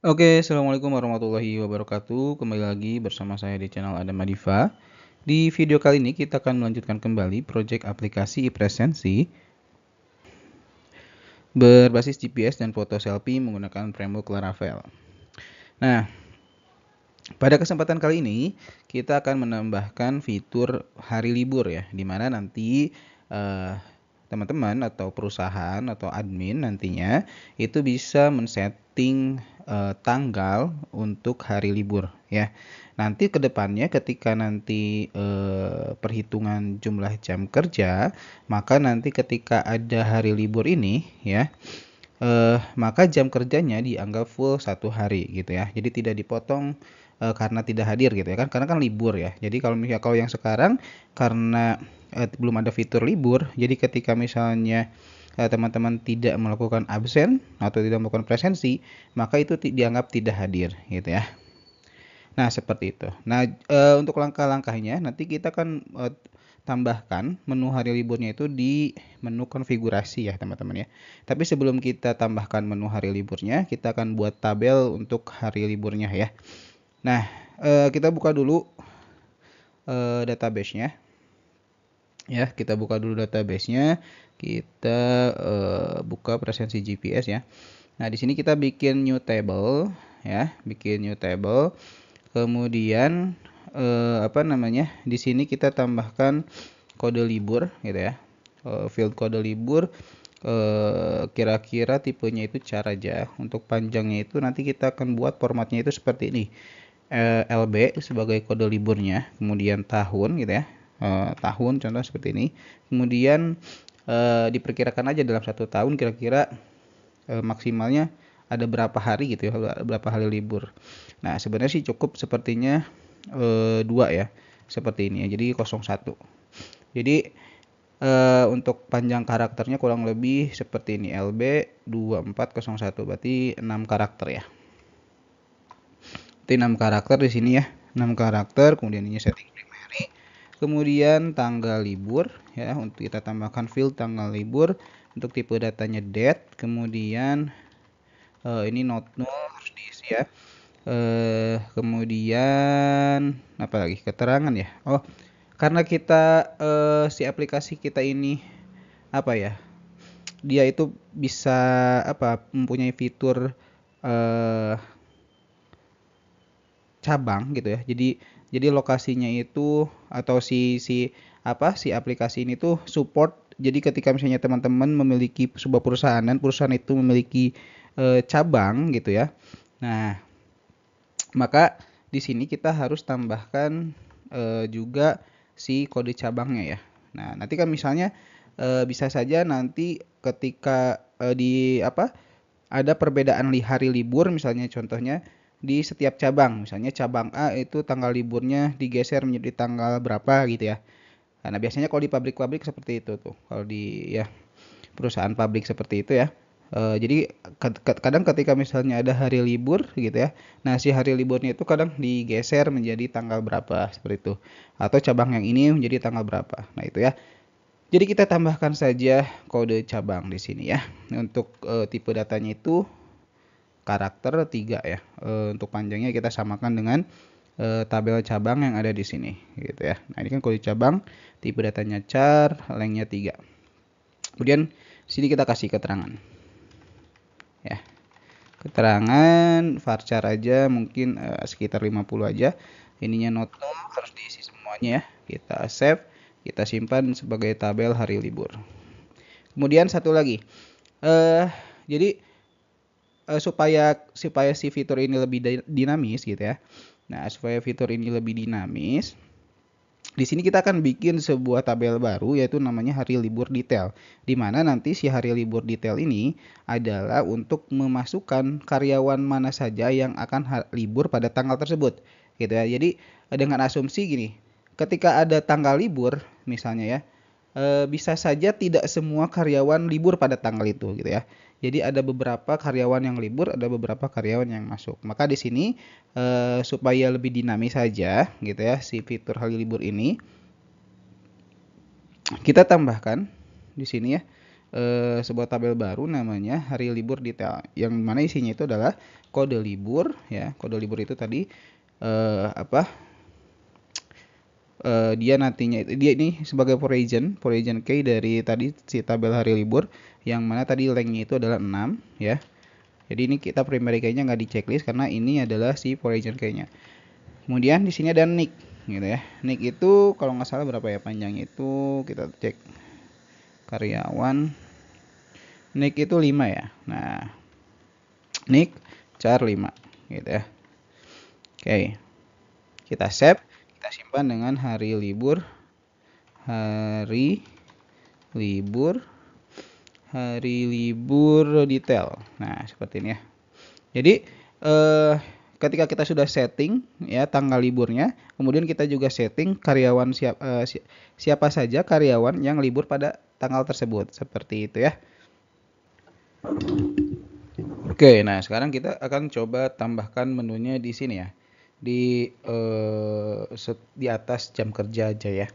Oke, assalamualaikum warahmatullahi wabarakatuh. Kembali lagi bersama saya di channel Adam Madiva. Di video kali ini kita akan melanjutkan kembali proyek aplikasi e-presensi berbasis GPS dan foto selfie menggunakan framework Laravel. Nah, pada kesempatan kali ini kita akan menambahkan fitur hari libur ya, di mana nanti eh, teman-teman atau perusahaan atau admin nantinya itu bisa men-setting tanggal untuk hari libur ya. Nanti kedepannya ketika nanti perhitungan jumlah jam kerja, maka nanti ketika ada hari libur ini ya, maka jam kerjanya dianggap full 1 hari gitu ya. Jadi tidak dipotong karena tidak hadir gitu ya kan, karena kan libur ya. Jadi kalau yang sekarang karena belum ada fitur libur, jadi ketika misalnya teman-teman tidak melakukan absen atau tidak melakukan presensi, maka itu dianggap tidak hadir gitu ya. Nah, seperti itu. Nah, untuk langkah-langkahnya nanti kita akan tambahkan menu hari liburnya itu di menu konfigurasi ya, teman-teman ya. Tapi sebelum kita tambahkan menu hari liburnya, kita akan buat tabel untuk hari liburnya ya. Nah, kita buka dulu database-nya. Ya, kita buka dulu database-nya. Kita buka presensi GPS ya. Nah, di sini kita bikin new table ya, bikin new table. Kemudian di sini kita tambahkan kode libur gitu ya. Field kode libur kira-kira tipenya itu char aja. Untuk panjangnya itu nanti kita akan buat formatnya itu seperti ini. LB sebagai kode liburnya, kemudian tahun gitu ya. Tahun contoh seperti ini. Kemudian diperkirakan aja dalam 1 tahun kira-kira maksimalnya ada berapa hari gitu ya, berapa hari libur. Nah, sebenarnya sih cukup sepertinya 2 ya, seperti ini ya, jadi 01. Jadi untuk panjang karakternya kurang lebih seperti ini, LB 2401, berarti 6 karakter ya. Berarti 6 karakter di sini ya, 6 karakter, kemudian ini setting primary. Kemudian tanggal libur ya, untuk kita tambahkan field tanggal libur, untuk tipe datanya date, kemudian ini not null harus diisi ya. Kemudian apa lagi? Keterangan ya. Oh, karena kita si aplikasi kita ini apa ya? Dia itu bisa mempunyai fitur eh, cabang gitu ya. Jadi lokasinya itu atau si aplikasi ini tuh support. Jadi ketika misalnya teman-teman memiliki sebuah perusahaan dan perusahaan itu memiliki cabang gitu ya. Nah, maka di sini kita harus tambahkan juga si kode cabangnya ya. Nah, nanti kan misalnya bisa saja nanti ketika ada perbedaan hari libur, misalnya contohnya di setiap cabang. Misalnya cabang A itu tanggal liburnya digeser menjadi tanggal berapa gitu ya. Karena biasanya kalau di pabrik-pabrik seperti itu tuh. Kalau di ya perusahaan pabrik seperti itu ya. Jadi kadang ketika misalnya ada hari libur gitu ya. Nah, si hari liburnya itu kadang digeser menjadi tanggal berapa seperti itu. Atau cabang yang ini menjadi tanggal berapa. Nah, itu ya. Jadi kita tambahkan saja kode cabang di sini ya. Untuk tipe datanya itu karakter 3 ya. Untuk panjangnya kita samakan dengan tabel cabang yang ada di sini gitu ya. Nah, ini kan kode cabang, tipe datanya char, lengthnya 3. Kemudian sini kita kasih keterangan. Ya. Keterangan varchar aja mungkin sekitar 50 aja. Ininya not null harus diisi semuanya ya. Kita save, kita simpan sebagai tabel hari libur. Kemudian satu lagi. Jadi supaya si fitur ini lebih dinamis gitu ya. Nah, supaya fitur ini lebih dinamis, di sini kita akan bikin sebuah tabel baru yaitu namanya hari libur detail. Di mana nanti si hari libur detail ini adalah untuk memasukkan karyawan mana saja yang akan libur pada tanggal tersebut. Gitu ya. Jadi dengan asumsi gini, ketika ada tanggal libur misalnya ya, bisa saja tidak semua karyawan libur pada tanggal itu gitu ya. Jadi ada beberapa karyawan yang libur, ada beberapa karyawan yang masuk. Maka di sini supaya lebih dinamis saja gitu ya si fitur hari libur ini, kita tambahkan di sini ya. sebuah tabel baru namanya hari libur detail, yang mana isinya itu adalah kode libur ya. Kode libur itu tadi apa? Dia nantinya dia ini sebagai foreign key dari tadi si tabel hari libur, yang mana tadi lengthnya itu adalah 6 ya. Jadi ini kita primary key-nya nggak di checklist karena ini adalah si foreign key-nya. Kemudian di sini ada nick gitu ya. Nick itu kalau nggak salah berapa ya panjangnya itu, kita cek karyawan. Nick itu 5 ya. Nah, nick char 5 gitu ya. Oke. Kita save, kita simpan dengan hari libur detail. Nah, seperti ini ya. Jadi ketika kita sudah setting ya tanggal liburnya, kemudian kita juga setting karyawan siapa saja karyawan yang libur pada tanggal tersebut. Seperti itu ya. Oke, nah sekarang kita akan coba tambahkan menunya di sini ya. Di atas jam kerja aja ya.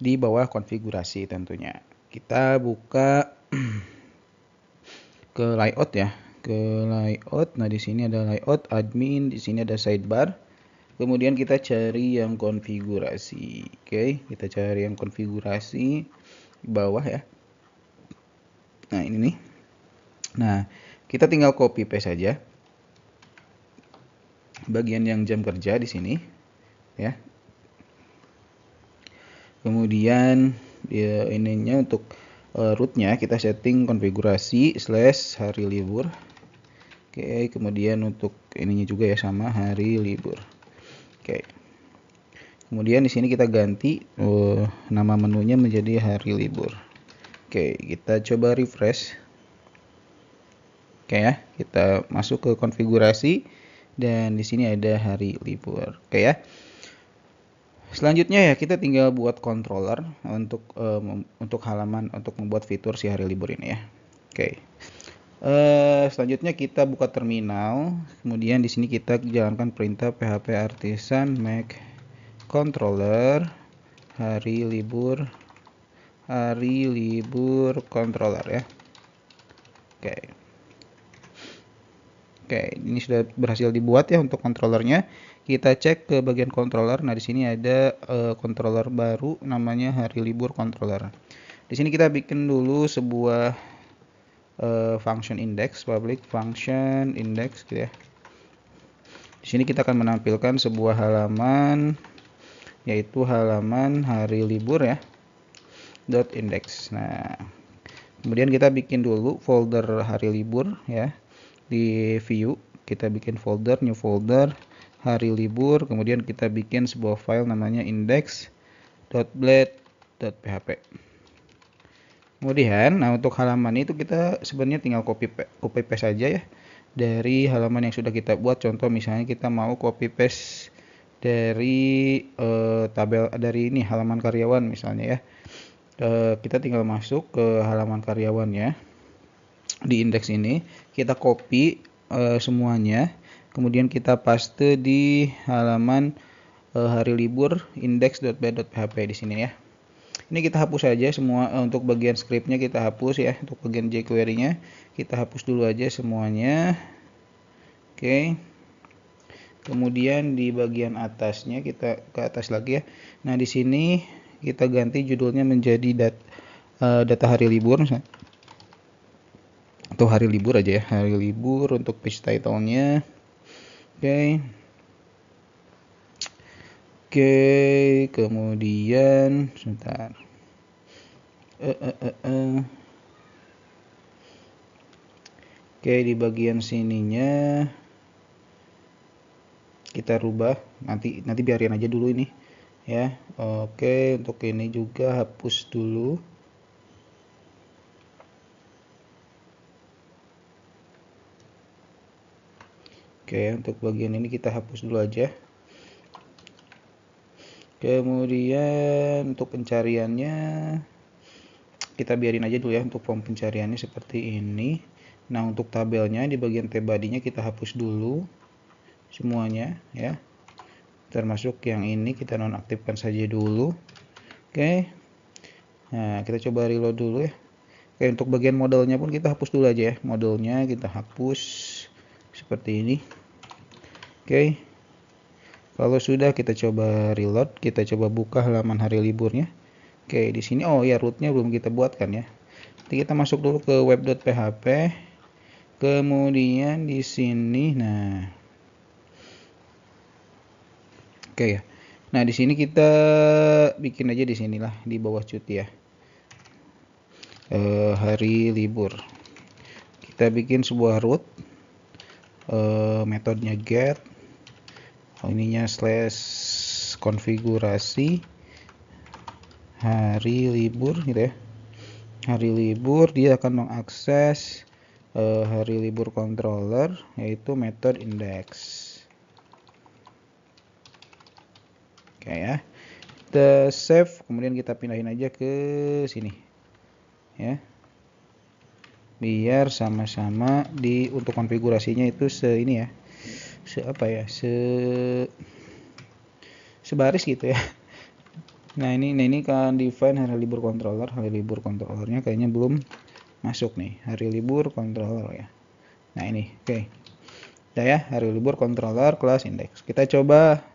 Di bawah konfigurasi tentunya. Kita buka ke layout ya. Ke layout. Nah, di sini ada layout, admin, di sini ada sidebar. Kemudian kita cari yang konfigurasi. Oke, kita cari yang konfigurasi di bawah ya. Nah, ini nih. Nah, kita tinggal copy paste saja bagian yang jam kerja di sini ya. Kemudian ya, ininya untuk rootnya kita setting konfigurasi / hari libur. Oke, kemudian untuk ininya juga ya sama hari libur. Oke. Kemudian di sini kita ganti nama menunya menjadi hari libur. Oke, kita coba refresh. Oke ya, kita masuk ke konfigurasi dan di sini ada hari libur. Oke ya. Selanjutnya ya kita tinggal buat controller untuk halaman untuk membuat fitur si hari libur ini ya. Oke. Selanjutnya kita buka terminal, kemudian di sini kita jalankan perintah php artisan make controller hari libur controller ya. Oke. Oke, ini sudah berhasil dibuat ya untuk controllernya. Kita cek ke bagian controller. Nah, di sini ada controller baru namanya hari libur controller. Di sini kita bikin dulu sebuah function index, public function index gitu ya. Di sini kita akan menampilkan sebuah halaman, yaitu halaman hari libur ya, .index. Nah, kemudian kita bikin dulu folder hari libur ya. Di view kita bikin folder, new folder hari libur, kemudian kita bikin sebuah file namanya index.blade.php. Kemudian, nah untuk halaman itu kita sebenarnya tinggal copy paste saja ya dari halaman yang sudah kita buat. Contoh misalnya kita mau copy paste dari tabel dari ini halaman karyawan misalnya ya. Kita tinggal masuk ke halaman karyawan ya. Di indeks ini kita copy semuanya, kemudian kita paste di halaman hari libur index.blade.php di sini ya. Ini kita hapus saja semua untuk bagian scriptnya kita hapus ya. Untuk bagian jQuery-nya kita hapus dulu aja semuanya. Oke. Kemudian di bagian atasnya kita ke atas lagi ya. Nah, di sini kita ganti judulnya menjadi data hari libur misalnya. Atau hari libur aja ya, hari libur untuk page title-nya. Oke, kemudian sebentar. Oke, di bagian sininya kita rubah, nanti biarin aja dulu ini ya. Oke, untuk ini juga hapus dulu. Oke, untuk bagian ini kita hapus dulu aja. Kemudian untuk pencariannya kita biarin aja dulu ya, untuk form pencariannya seperti ini. Nah, untuk tabelnya di bagian tab body-nya kita hapus dulu semuanya ya. Termasuk yang ini kita nonaktifkan saja dulu. Oke. Nah, kita coba reload dulu ya. Oke, untuk bagian modelnya pun kita hapus dulu aja ya. Modelnya kita hapus seperti ini. Oke. Kalau sudah kita coba reload, kita coba buka halaman hari liburnya. Oke, di sini oh ya rootnya belum kita buatkan ya. Nanti kita masuk dulu ke web.php. Kemudian di sini nah. Oke ya. Nah, di sini kita bikin aja di sinilah di bawah cuti ya. Hari libur. Kita bikin sebuah root. Metodenya get. Ininya slash konfigurasi hari libur gitu ya. Hari libur dia akan mengakses hari libur controller yaitu method index. Oke ya. Kita save, kemudian kita pindahin aja ke sini ya. Biar sama-sama di untuk konfigurasinya itu ini ya. Sebaris gitu ya. Nah ini kan define hari libur controller. Hari libur controllernya kayaknya belum masuk nih. Hari libur controller ya. Nah ini oke. Udah ya, hari libur controller kelas index. Kita coba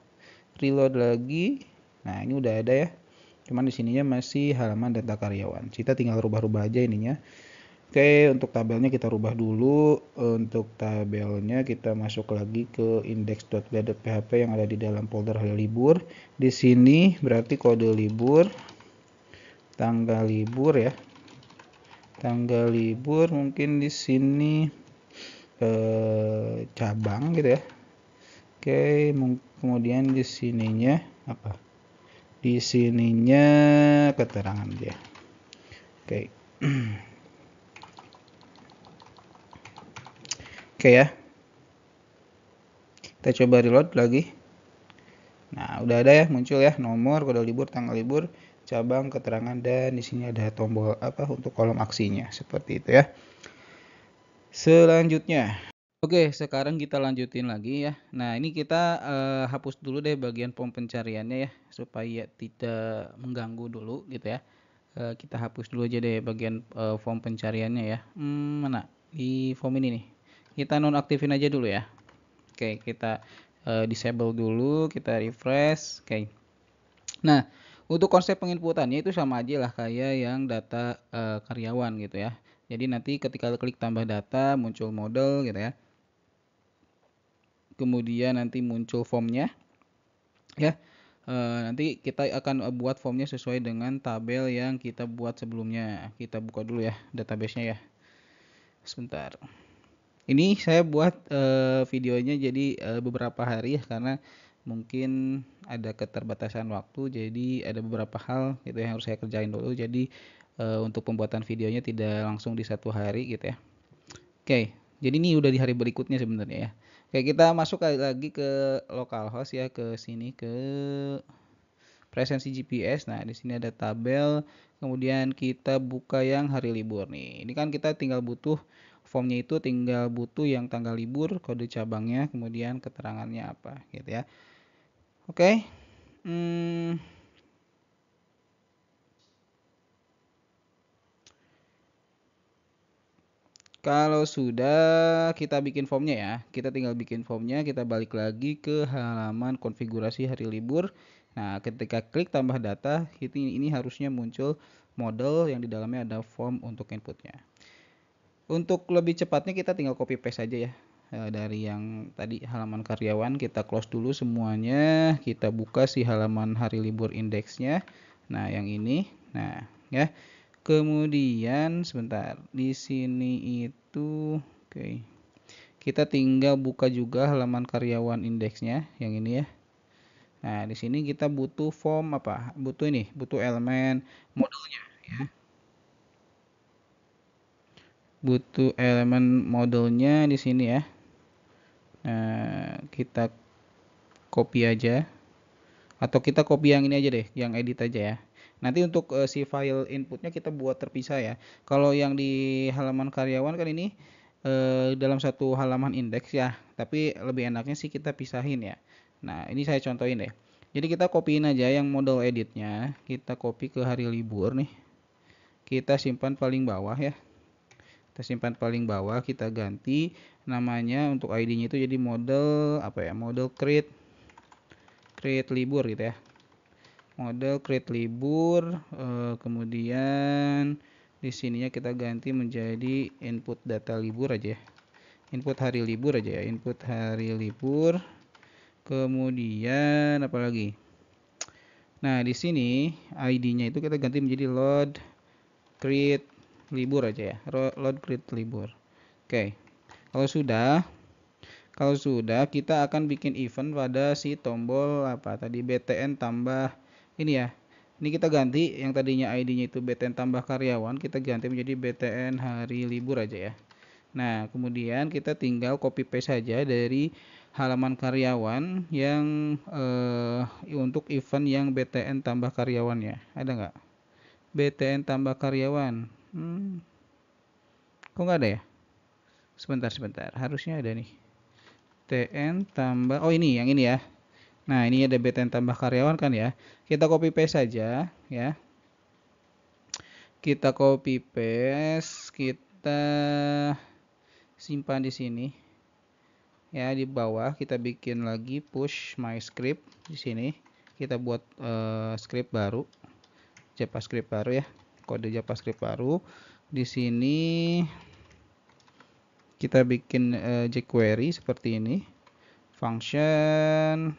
reload lagi. Nah ini udah ada ya. Cuman di sininya masih halaman data karyawan. Kita tinggal rubah-rubah aja ininya. Oke, untuk tabelnya kita rubah dulu. Untuk tabelnya kita masuk lagi ke index.play.php yang ada di dalam folder hari libur. Di sini berarti kode libur, tanggal libur ya. Tanggal libur mungkin di sini cabang gitu ya. Oke, kemudian di sininya apa? Di sininya keterangan dia. Oke. Oke ya. Kita coba reload lagi. Nah, udah ada ya, muncul ya nomor, kode libur, tanggal libur, cabang, keterangan, dan di sini ada tombol apa untuk kolom aksinya. Seperti itu ya. Selanjutnya. Oke, sekarang kita lanjutin lagi ya. Nah, ini kita hapus dulu deh bagian form pencariannya ya, supaya tidak mengganggu dulu gitu ya. Kita hapus dulu aja deh bagian form pencariannya ya. Mana? Di form ini nih. Kita nonaktifin aja dulu ya. Oke, kita disable dulu, kita refresh. Oke. Nah, untuk konsep penginputannya itu sama aja lah kayak yang data karyawan gitu ya. Jadi nanti ketika klik tambah data muncul model gitu ya. Kemudian nanti muncul formnya ya. Nanti kita akan buat formnya sesuai dengan tabel yang kita buat sebelumnya. Kita buka dulu ya database-nya ya. Sebentar. Ini saya buat videonya jadi beberapa hari ya karena mungkin ada keterbatasan waktu, jadi ada beberapa hal gitu yang harus saya kerjain dulu. Jadi untuk pembuatan videonya tidak langsung di satu hari gitu ya. Oke, jadi ini udah di hari berikutnya sebenarnya ya. Oke, kita masuk lagi ke localhost ya, ke sini ke presensi GPS. Nah, di sini ada tabel. Kemudian kita buka yang hari libur nih. Ini kan kita tinggal butuh formnya itu tinggal butuh yang tanggal libur, kode cabangnya, kemudian keterangannya apa gitu ya. Oke. Kalau sudah kita bikin formnya ya, kita tinggal bikin formnya, kita balik lagi ke halaman konfigurasi hari libur. Nah, ketika klik tambah data, ini harusnya muncul model yang di dalamnya ada form untuk inputnya. Untuk lebih cepatnya kita tinggal copy paste aja ya. Dari yang tadi halaman karyawan kita close dulu semuanya, kita buka si halaman hari libur indeksnya. Nah, yang ini. Nah, ya. Kemudian sebentar, di sini itu oke. Kita tinggal buka juga halaman karyawan indeksnya yang ini ya. Nah, di sini kita butuh form apa? Butuh ini, butuh elemen modelnya ya. Butuh elemen modelnya di sini ya. Nah, kita copy aja atau kita copy yang ini aja deh, yang edit aja ya. Nanti untuk si file inputnya kita buat terpisah ya. Kalau yang di halaman karyawan kan ini dalam satu halaman indeks ya. Tapi lebih enaknya sih kita pisahin ya. Nah, ini saya contohin deh. Jadi kita copyin aja yang model editnya. Kita copy ke hari libur nih. kita simpan paling bawah ya. Kita simpan paling bawah, kita ganti namanya untuk ID-nya itu jadi model apa ya? Model create libur gitu ya. Model create libur, kemudian di sininya kita ganti menjadi input data libur aja ya. Input hari libur aja ya, input hari libur. Kemudian apa lagi? Nah, di sini ID-nya itu kita ganti menjadi load create libur aja ya. Load create libur. Oke. Kalau sudah kita akan bikin event pada si tombol apa tadi BTN tambah ini ya. Ini kita ganti yang tadinya ID-nya itu BTN tambah karyawan, kita ganti menjadi BTN hari libur aja ya. Nah, kemudian kita tinggal copy paste saja dari halaman karyawan yang untuk event yang BTN tambah karyawan ya. Ada nggak? BTN tambah karyawan. Kok nggak ada ya? Sebentar. Harusnya ada nih. BTN tambah, oh ini yang ini ya. Nah, ini ada BTN tambah karyawan kan ya. Kita copy paste saja ya. Kita copy paste, kita simpan di sini. Ya, di bawah kita bikin lagi push my script di sini. Kita buat script baru. JavaScript baru ya. Kode JavaScript baru. Di sini kita bikin jQuery seperti ini. Function.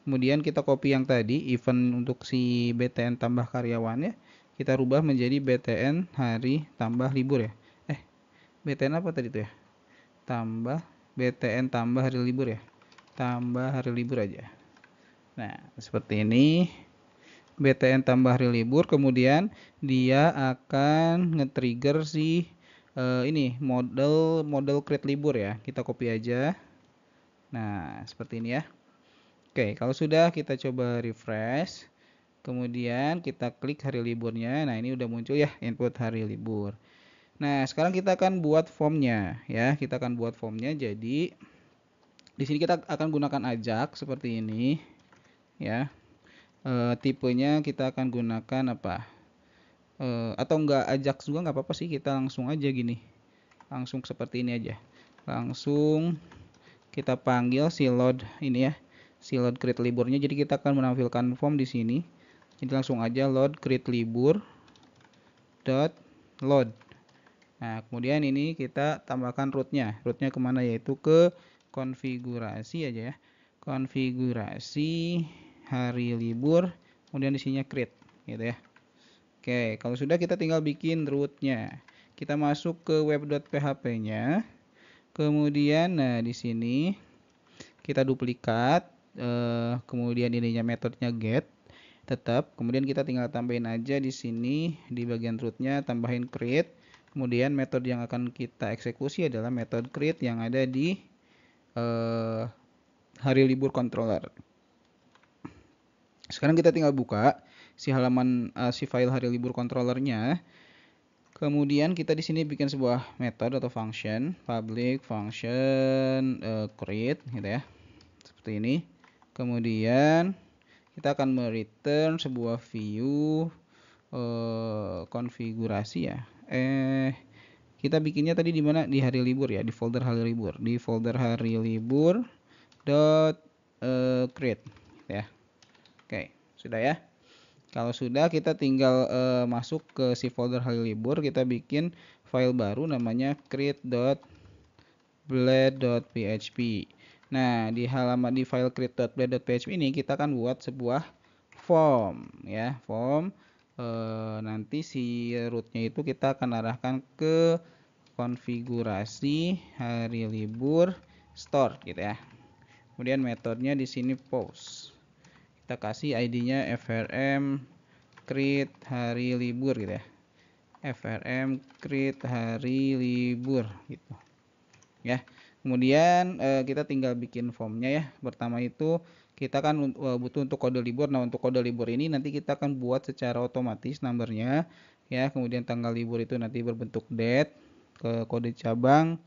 Kemudian kita copy yang tadi event untuk si BTN tambah karyawannya, kita rubah menjadi BTN hari tambah libur ya. BTN apa tadi tuh ya? Tambah BTN tambah hari libur ya. Tambah hari libur aja. Nah, seperti ini. BTN tambah hari libur, kemudian dia akan nge-trigger si ini model create libur ya. Kita copy aja. Nah, seperti ini ya. Oke, kalau sudah kita coba refresh. Kemudian kita klik hari liburnya. Nah, ini udah muncul ya input hari libur. Nah, sekarang kita akan buat formnya ya. Kita akan buat formnya. Jadi di sini kita akan gunakan Ajax seperti ini ya. Tipenya kita akan gunakan apa? Atau enggak Ajax juga nggak apa-apa sih. Kita langsung aja gini. Langsung seperti ini aja. Langsung kita panggil si load ini ya. Si load create liburnya. Jadi kita akan menampilkan form di sini. Jadi langsung aja load create libur dot load. Nah, kemudian ini kita tambahkan rootnya. Rootnya kemana, yaitu ke konfigurasi aja ya. Konfigurasi hari libur. Kemudian di sininya create gitu ya. Oke, kalau sudah kita tinggal bikin rootnya. Kita masuk ke web.php-nya. Kemudian nah di sini kita duplikat, kemudian ininya metodenya get tetap, kemudian kita tinggal tambahin aja di sini di bagian rootnya, tambahin create, kemudian metode yang akan kita eksekusi adalah metode create yang ada di hari libur controller. Sekarang kita tinggal buka si halaman si file hari libur controllernya. Kemudian kita di sini bikin sebuah metode atau function, public function create gitu ya. Seperti ini. Kemudian kita akan mereturn sebuah view konfigurasi ya. Kita bikinnya tadi di mana? Di hari libur ya, di folder hari libur. Di folder hari libur dot create ya. Oke, sudah ya. Kalau sudah, kita tinggal masuk ke si folder hari libur, kita bikin file baru namanya create.blade.php. Nah, di halaman di file create.blade.php ini kita akan buat sebuah form ya, form. Nanti si rootnya itu kita akan arahkan ke konfigurasi hari libur store gitu ya. Kemudian metodenya di sini post. Kita kasih ID-nya frm create hari libur gitu ya. frm create hari libur gitu. Ya. Kemudian kita tinggal bikin formnya ya. Pertama itu kita kan butuh untuk kode libur. Nah, untuk kode libur ini nanti kita akan buat secara otomatis numbernya ya. Kemudian tanggal libur itu nanti berbentuk date, ke kode cabang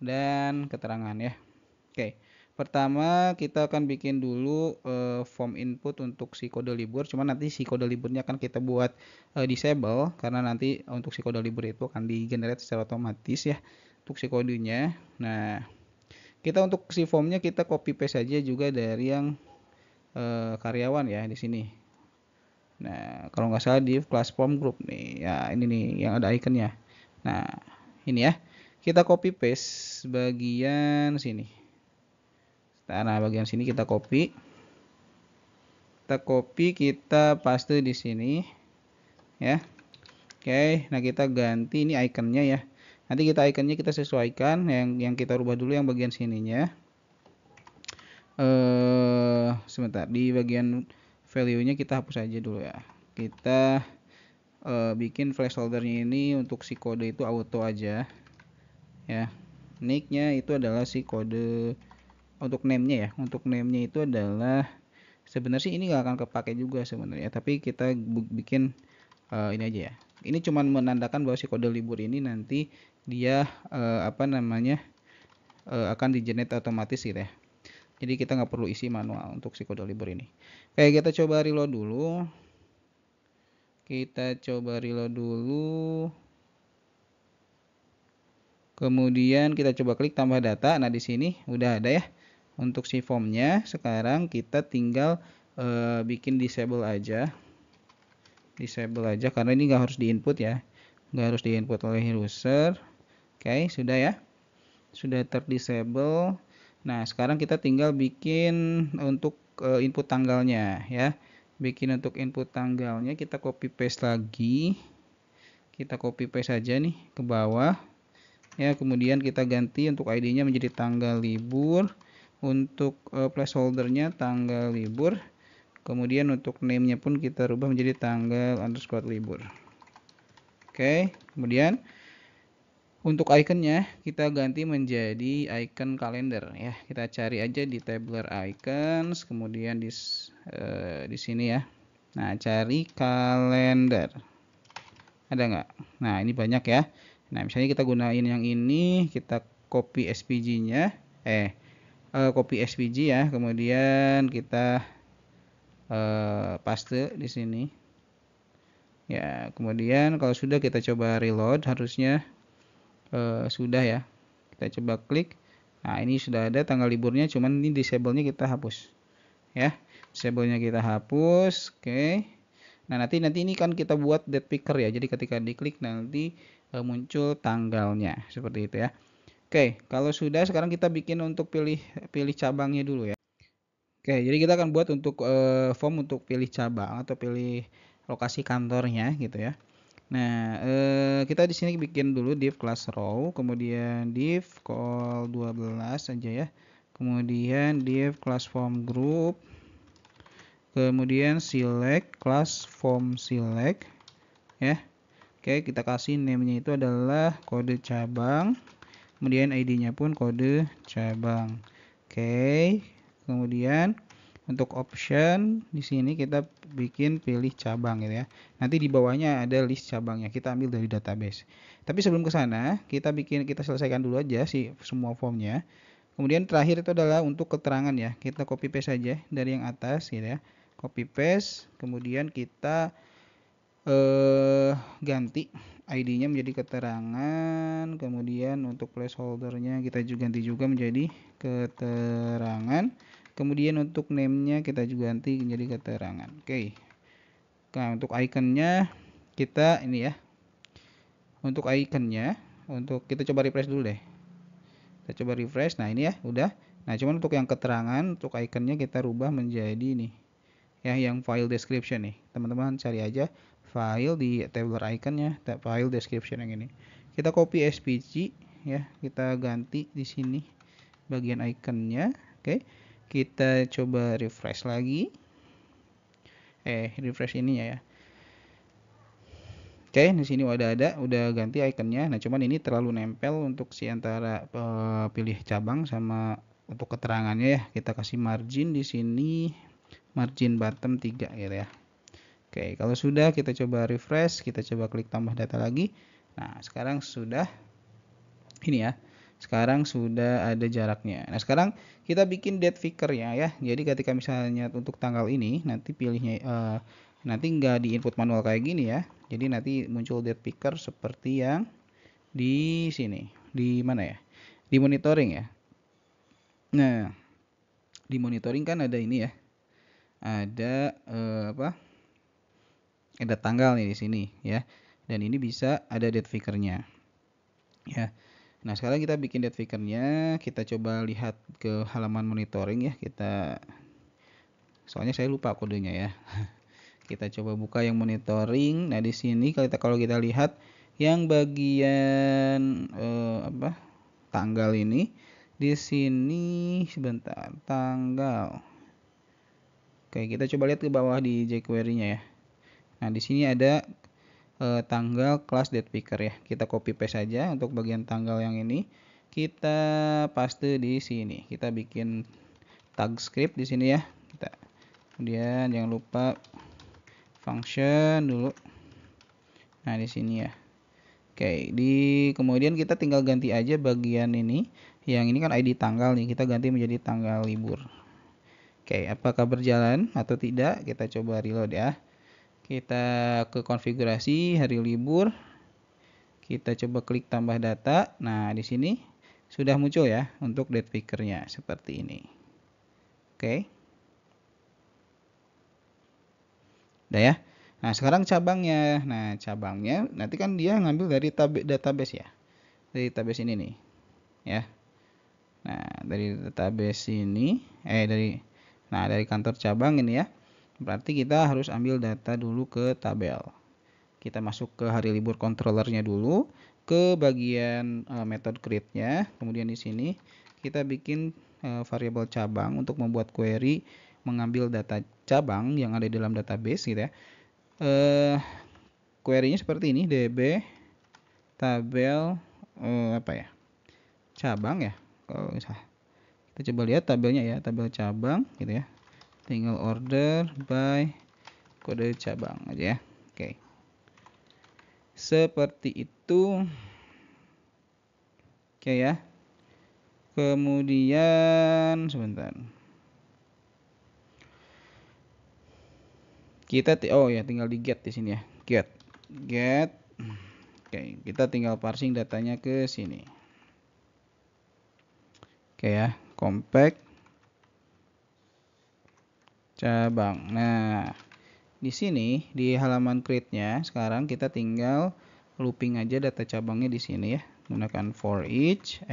dan keterangan ya. Oke. Pertama kita akan bikin dulu form input untuk si kode libur. Cuman nanti si kode liburnya akan kita buat disable karena nanti untuk si kode libur itu akan di generate secara otomatis ya untuk si kodenya. Nah, kita untuk si formnya kita copy paste saja juga dari yang karyawan ya di sini. Nah, kalau nggak salah di class form group nih. Ya, ini nih yang ada iconnya. Nah, ini ya. Kita copy paste bagian sini. Nah, bagian sini kita copy. Kita paste di sini ya. Oke, nah kita ganti ini iconnya ya. Nanti iconnya kita sesuaikan yang kita rubah dulu yang bagian sininya. Sebentar di bagian value-nya kita hapus aja dulu ya. Kita bikin placeholder-nya ini untuk si kode itu auto aja ya. Nick-nya itu adalah si kode untuk name-nya ya. Untuk name-nya itu adalah sebenarnya sih ini nggak akan kepake juga sebenarnya, tapi kita bikin ini aja ya. Ini cuma menandakan bahwa si kode libur ini nanti dia akan di-generate otomatis gitu ya. Jadi kita nggak perlu isi manual untuk si kode libur ini. Oke, kita coba reload dulu. Kemudian kita coba klik tambah data. Nah, di sini udah ada ya untuk si formnya. Sekarang kita tinggal bikin disable aja. Karena ini nggak harus diinput ya. Nggak harus diinput oleh user. Oke, sudah ya. Sudah terdisable. Nah, sekarang kita tinggal bikin untuk input tanggalnya ya. Bikin untuk input tanggalnya kita copy paste lagi. Kita copy paste aja nih ke bawah. Ya, kemudian kita ganti untuk ID-nya menjadi tanggal libur. Untuk placeholder-nya tanggal libur. Kemudian untuk name-nya pun kita rubah menjadi tanggal underscore libur. Oke, kemudian untuk iconnya kita ganti menjadi icon kalender ya. Kita cari aja di tabular icons, kemudian di sini ya. Nah, cari kalender. Ada nggak? Nah, ini banyak ya. Nah, misalnya kita gunain yang ini, kita copy SVG-nya, copy SVG ya. Kemudian kita paste di sini. Ya, kemudian kalau sudah kita coba reload, harusnya sudah ya. Kita coba klik. Nah, ini sudah ada tanggal liburnya, cuman ini disable-nya kita hapus. Ya, disable-nya kita hapus. Oke. Nah, nanti ini kan kita buat date picker ya. Jadi ketika diklik nanti muncul tanggalnya seperti itu ya. Oke, kalau sudah sekarang kita bikin untuk pilih cabangnya dulu ya. Oke, jadi kita akan buat untuk form untuk pilih cabang atau pilih lokasi kantornya gitu ya. Nah, kita di sini bikin dulu div class row, kemudian div call 12 aja ya. Kemudian div class form group, kemudian select class form select ya. Oke, kita kasih name-nya itu adalah kode cabang. Kemudian ID-nya pun kode cabang. Oke. Kemudian untuk option di sini kita bikin pilih cabang gitu ya. Nanti di bawahnya ada list cabangnya. Kita ambil dari database. Tapi sebelum ke sana, kita selesaikan dulu aja sih semua formnya. Kemudian terakhir itu adalah untuk keterangan ya. Kita copy paste aja dari yang atas gitu ya. Copy paste, kemudian kita ganti ID-nya menjadi keterangan, kemudian untuk placeholder-nya kita juga ganti juga menjadi keterangan, kemudian untuk name-nya kita juga ganti menjadi keterangan. Oke. Nah, untuk iconnya kita ini ya. Untuk iconnya, kita coba refresh dulu deh. Kita coba refresh. Nah, ini ya, udah. Nah, cuman untuk yang keterangan, untuk iconnya kita rubah menjadi ini. Ya, yang file description nih. Teman-teman cari aja file di tabular iconnya, file description yang ini. Kita copy SVG ya, kita ganti di sini bagian iconnya. Oke. Kita coba refresh lagi. Refresh ini ya. Oke, di sini udah ganti iconnya. Nah, cuman ini terlalu nempel untuk si antara pilih cabang sama untuk keterangannya ya. Kita kasih margin di sini, margin bottom 3 gitu ya. Oke, kalau sudah kita coba refresh, kita coba klik tambah data lagi. Nah, sekarang sudah ini ya. Sekarang sudah ada jaraknya. Nah, sekarang kita bikin date picker-nya ya. Jadi ketika misalnya untuk tanggal ini nanti pilihnya nanti nggak di input manual kayak gini ya. Jadi nanti muncul date picker seperti yang di sini. Di mana ya? Di monitoring ya. Nah, di monitoring kan ada ini ya. Ada apa? Ada tanggal nih di sini ya. Dan ini bisa ada date picker-nya. Ya. Nah, sekarang kita bikin date picker-nya, kita coba lihat ke halaman monitoring ya. Soalnya saya lupa kodenya ya. Kita coba buka yang monitoring. Nah, di sini kalau kita lihat yang bagian apa? Tanggal ini di sini sebentar, tanggal. Oke, kita coba lihat ke bawah di jQuery-nya ya. Nah, di sini ada tanggal kelas date picker ya. Kita copy paste saja untuk bagian tanggal yang ini. Kita paste di sini. Kita bikin tag script di sini ya. Kemudian jangan lupa function dulu. Nah, di sini ya. Oke, kemudian kita tinggal ganti aja bagian ini. Yang ini kan ID tanggal nih, kita ganti menjadi tanggal libur. Oke, apakah berjalan atau tidak? Kita coba reload ya. Kita ke konfigurasi hari libur. Kita coba klik tambah data. Nah, di sini sudah muncul ya untuk date picker-nya seperti ini. Oke. Udah ya. Nah, sekarang cabangnya. Nah, cabangnya nanti kan dia ngambil dari database ya. Dari database ini nih. Ya. Nah, dari database ini dari kantor cabang ini ya. Berarti kita harus ambil data dulu ke tabel. Kita masuk ke hari libur controllernya dulu, ke bagian method create-nya. Kemudian di sini kita bikin variabel cabang untuk membuat query mengambil data cabang yang ada di dalam database gitu ya. Query-nya seperti ini, db tabel apa ya? Cabang ya. Kalau misalnya kita coba lihat tabelnya ya, tabel cabang gitu ya. Tinggal order by kode cabang aja ya. Oke. Seperti itu. Oke ya. Kemudian sebentar. Kita tinggal di get di sini ya. Get. Oke, kita tinggal parsing datanya ke sini. Oke ya, compact cabang. Nah, di sini di halaman create-nya sekarang kita tinggal looping aja data cabangnya di sini ya. Menggunakan for each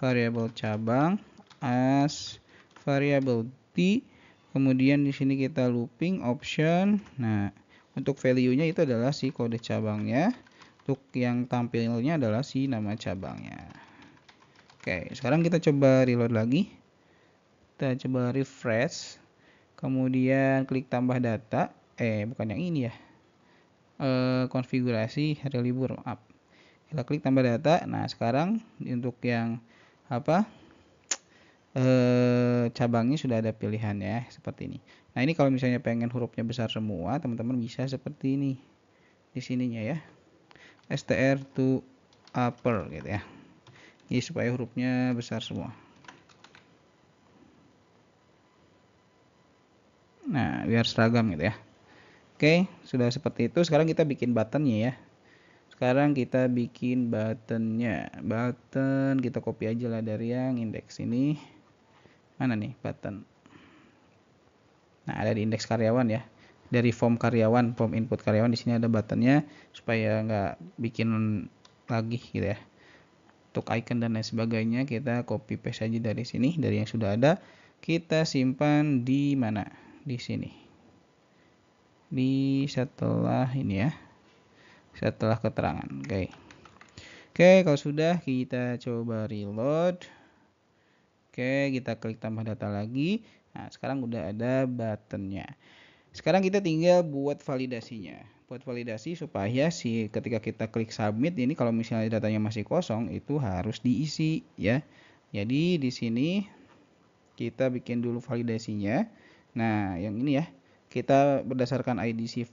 variable cabang as variable t. Kemudian di sini kita looping option. Nah, untuk value-nya itu adalah si kode cabangnya. Untuk yang tampilnya adalah si nama cabangnya. Oke, sekarang kita coba reload lagi. Kita coba refresh. Kemudian klik tambah data. Bukan yang ini ya. Konfigurasi hari libur, maaf. Kita klik tambah data. Nah, sekarang untuk yang apa? Cabangnya sudah ada pilihannya seperti ini. Nah, ini kalau misalnya pengen hurufnya besar semua, teman-teman bisa seperti ini di sininya ya, str to upper gitu ya. Jadi supaya hurufnya besar semua. Nah, biar seragam gitu ya. Oke, sudah seperti itu. Sekarang kita bikin buttonnya ya. Sekarang kita bikin buttonnya. Button kita copy aja lah dari yang indeks ini. Mana nih button? Nah, ada di indeks karyawan ya. Dari form karyawan, form input karyawan, di sini ada buttonnya supaya nggak bikin lagi gitu ya. Untuk icon dan lain sebagainya kita copy paste aja dari sini, dari yang sudah ada. Kita simpan di mana? Di sini. Di setelah ini ya. Setelah keterangan. Oke. Oke, kalau sudah kita coba reload. Oke, kita klik tambah data lagi. Nah, sekarang udah ada buttonnya. Sekarang kita tinggal buat validasinya. Buat validasi supaya ketika kita klik submit ini kalau misalnya datanya masih kosong itu harus diisi ya. Jadi di sini kita bikin dulu validasinya. Nah, yang ini ya. Kita berdasarkan IDC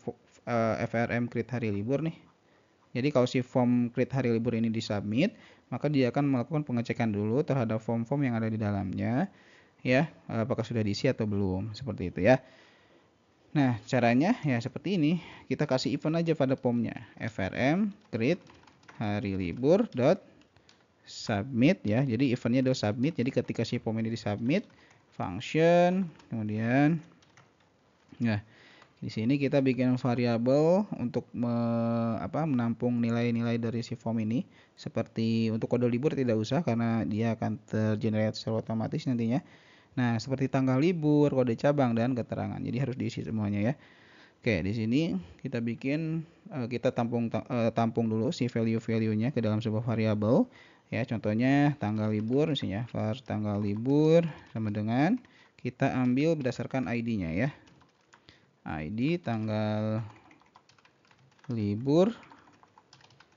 FRM create hari libur nih. Jadi kalau si form create hari libur ini disubmit, maka dia akan melakukan pengecekan dulu terhadap form-form yang ada di dalamnya, ya, apakah sudah diisi atau belum, seperti itu ya. Nah, caranya ya seperti ini. Kita kasih event aja pada formnya. frm create hari libur dot submit ya. Jadi eventnya adalah submit. Jadi ketika si form ini disubmit, function, kemudian ya di sini kita bikin variabel untuk menampung nilai-nilai dari si form ini. Seperti untuk kode libur tidak usah karena dia akan tergenerate secara otomatis nantinya. Nah, seperti tanggal libur, kode cabang, dan keterangan. Jadi harus diisi semuanya ya. Oke, di sini kita bikin, kita tampung dulu si value-value-nya ke dalam sebuah variabel. Ya, contohnya tanggal libur, misalnya var tanggal libur sama dengan kita ambil berdasarkan ID-nya ya. ID tanggal libur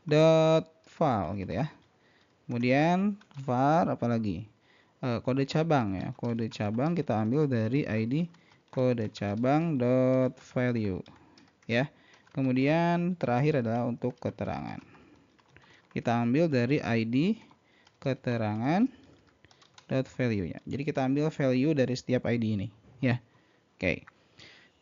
dot file gitu ya. Kemudian var apalagi kode cabang ya. Kode cabang kita ambil dari ID kode cabang dot value ya. Kemudian terakhir adalah untuk keterangan. Kita ambil dari ID keterangan dot value-nya. Jadi kita ambil value dari setiap ID ini ya. Oke.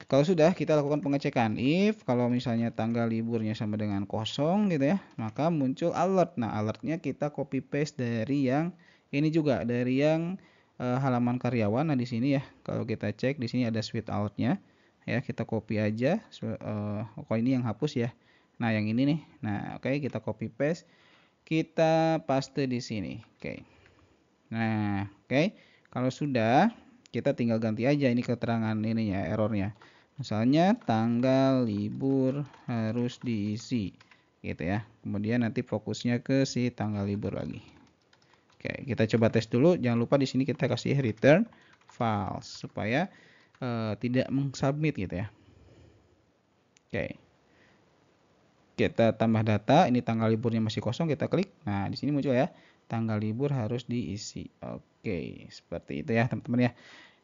Kalau sudah, kita lakukan pengecekan. If kalau misalnya tanggal liburnya sama dengan kosong gitu ya, maka muncul alert. Nah, alertnya kita copy paste dari yang ini juga, dari yang halaman karyawan. Nah, di sini ya, kalau kita cek di sini ada suite alertnya. Ya, kita copy aja. Oh, ini yang hapus ya. Nah, yang ini nih. Nah, oke, kita copy paste. Kita paste di sini. Oke. Nah, oke. Kalau sudah, kita tinggal ganti aja ini keterangan ininya, errornya. Misalnya tanggal libur harus diisi gitu ya. Kemudian nanti fokusnya ke si tanggal libur lagi. Oke, kita coba tes dulu. Jangan lupa di sini kita kasih return false supaya tidak mengsubmit gitu ya. Oke. Kita tambah data, ini tanggal liburnya masih kosong, kita klik. Nah, di sini muncul ya, tanggal libur harus diisi. Oke, seperti itu ya, teman-teman ya.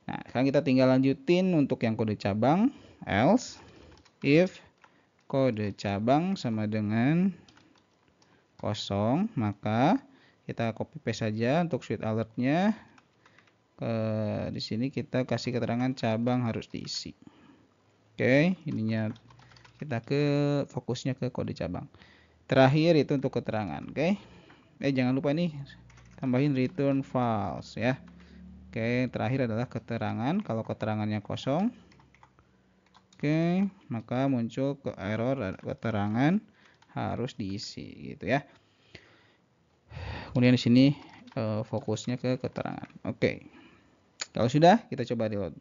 Nah, sekarang kita tinggal lanjutin untuk yang kode cabang, else if kode cabang sama dengan kosong, maka kita copy paste saja untuk suite alertnya. Di sini kita kasih keterangan cabang harus diisi. Oke, ininya kita fokusnya ke kode cabang. Terakhir itu untuk keterangan. Oke, jangan lupa nih tambahin return false ya. Oke, terakhir adalah keterangan. Kalau keterangannya kosong, oke, maka muncul ke error keterangan harus diisi gitu ya. Kemudian di sini fokusnya ke keterangan. Oke. Kalau sudah, kita coba reload.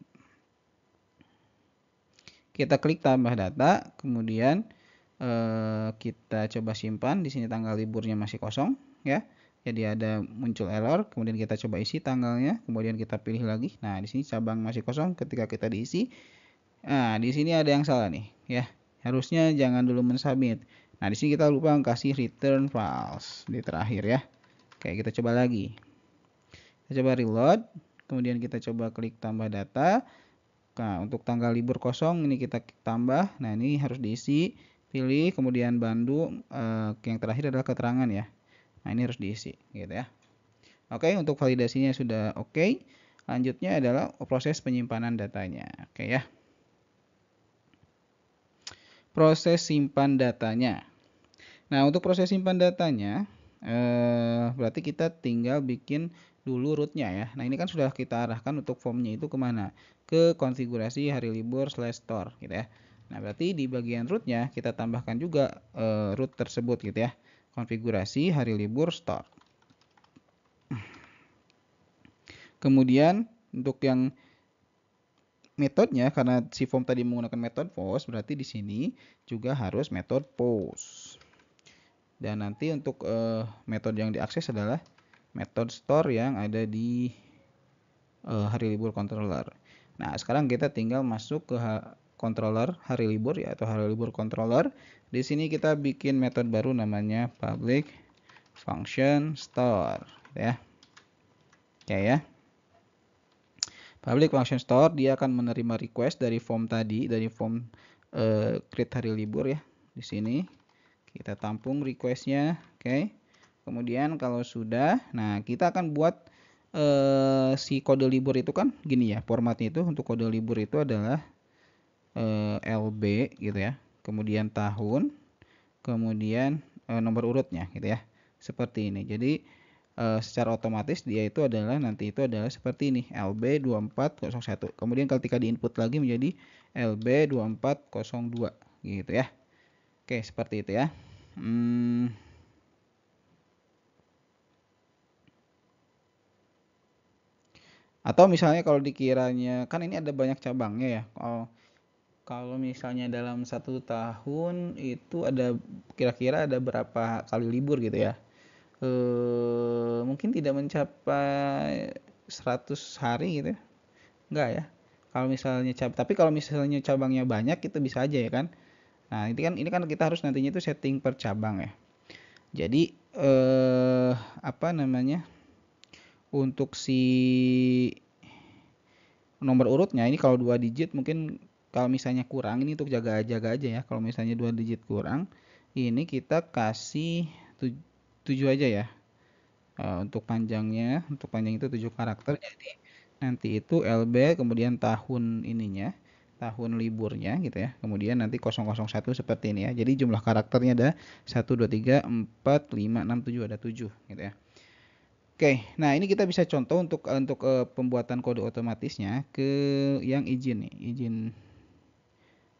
Kita klik tambah data, kemudian kita coba simpan. Di sini tanggal liburnya masih kosong ya. Jadi ada muncul error, kemudian kita coba isi tanggalnya, kemudian kita pilih lagi. Nah, di sini cabang masih kosong ketika kita diisi. Nah, di sini ada yang salah nih, ya. Harusnya jangan dulu mensubmit. Nah, di sini kita lupa kasih return false di terakhir ya. Oke, kita coba lagi. Kita coba reload, kemudian kita coba klik tambah data. Nah, untuk tanggal libur kosong ini kita tambah. Nah, ini harus diisi. Pilih, kemudian Bandung. Yang terakhir adalah keterangan ya. Nah, ini harus diisi gitu ya. Oke, untuk validasinya sudah oke. Lanjutnya adalah proses penyimpanan datanya. Oke ya. Proses simpan datanya. Nah, untuk proses simpan datanya berarti kita tinggal bikin dulu rootnya ya. Nah, ini kan sudah kita arahkan untuk formnya itu kemana? Ke konfigurasi hari libur /store gitu ya. Nah, berarti di bagian rootnya kita tambahkan juga root tersebut gitu ya. Konfigurasi hari libur store. Kemudian untuk yang metodenya, karena si form tadi menggunakan metode post, berarti di sini juga harus metode post. Dan nanti untuk metode yang diakses adalah metode store yang ada di hari libur controller. Nah, sekarang kita tinggal masuk ke controller hari libur ya, atau hari libur controller. Di sini kita bikin metode baru namanya public function store ya. Oke ya. Public function store dia akan menerima request dari form tadi, dari form create hari libur ya. Di sini Kita tampung requestnya, oke. Kemudian kalau sudah, nah kita akan buat si kode libur itu kan gini ya, formatnya itu untuk kode libur itu adalah LB gitu ya. Kemudian tahun, kemudian nomor urutnya gitu ya. Seperti ini. Jadi secara otomatis dia itu adalah nanti itu adalah seperti ini, LB2401. Kemudian ketika diinput lagi menjadi LB2402 gitu ya. Oke, seperti itu ya. Atau misalnya kalau dikiranya kan ini ada banyak cabangnya ya. Kalau misalnya dalam 1 tahun itu ada kira-kira ada berapa kali libur gitu ya. Mungkin tidak mencapai 100 hari gitu ya. Enggak ya. Kalau misalnya tapi kalau misalnya cabangnya banyak itu bisa aja ya kan. Nah, ini kan kita harus nantinya itu setting per cabang ya. Jadi apa namanya? Untuk si nomor urutnya ini kalau 2 digit mungkin kalau misalnya kurang ini untuk jaga-jaga aja ya. Kalau misalnya 2 digit kurang, ini kita kasih 7 aja ya. Untuk panjang itu 7 karakter. Jadi nanti itu LB kemudian tahun ininya, tahun liburnya gitu ya. Kemudian nanti 001 seperti ini ya. Jadi jumlah karakternya ada 1 2 3 4 5 6 7 ada 7 gitu ya. Oke, nah ini kita bisa contoh untuk pembuatan kode otomatisnya ke yang izin nih,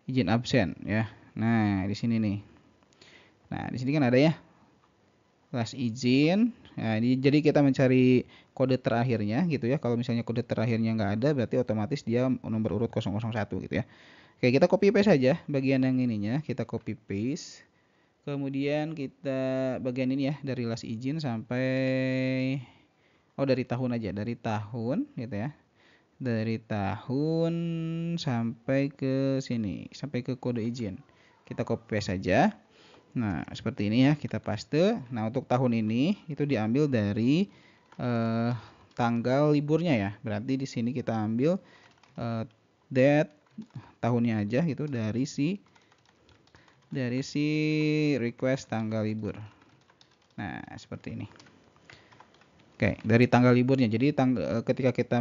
izin absen ya. Nah, di sini nih. Nah, di sini kan ada ya kelas izin. Nah, jadi kita mencari kode terakhirnya gitu ya. Kalau misalnya kode terakhirnya nggak ada, berarti otomatis dia nomor urut 001 gitu ya. Oke, kita copy paste saja bagian yang ininya, kita copy paste. Kemudian kita bagian ini ya, dari las izin sampai dari tahun aja, dari tahun gitu ya. Dari tahun sampai ke sini, sampai ke kode izin. Kita copy paste saja. Nah, seperti ini ya, kita paste. Nah, untuk tahun ini itu diambil dari tanggal liburnya ya. Berarti di sini kita ambil date tahunnya aja gitu dari si request tanggal libur. Nah, seperti ini. Oke, dari tanggal liburnya. Jadi ketika kita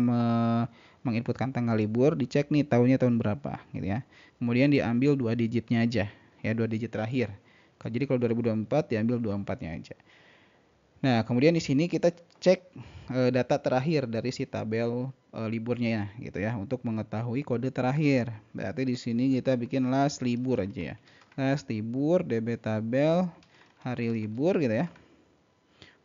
menginputkan tanggal libur, dicek nih tahunnya tahun berapa gitu ya. Kemudian diambil 2 digitnya aja, ya 2 digit terakhir. Jadi kalau 2024 diambil 24-nya aja. Nah, kemudian di sini kita cek data terakhir dari si tabel liburnya ya, gitu ya, untuk mengetahui kode terakhir. Berarti di sini kita bikin last libur aja ya. Last libur db tabel hari libur gitu ya.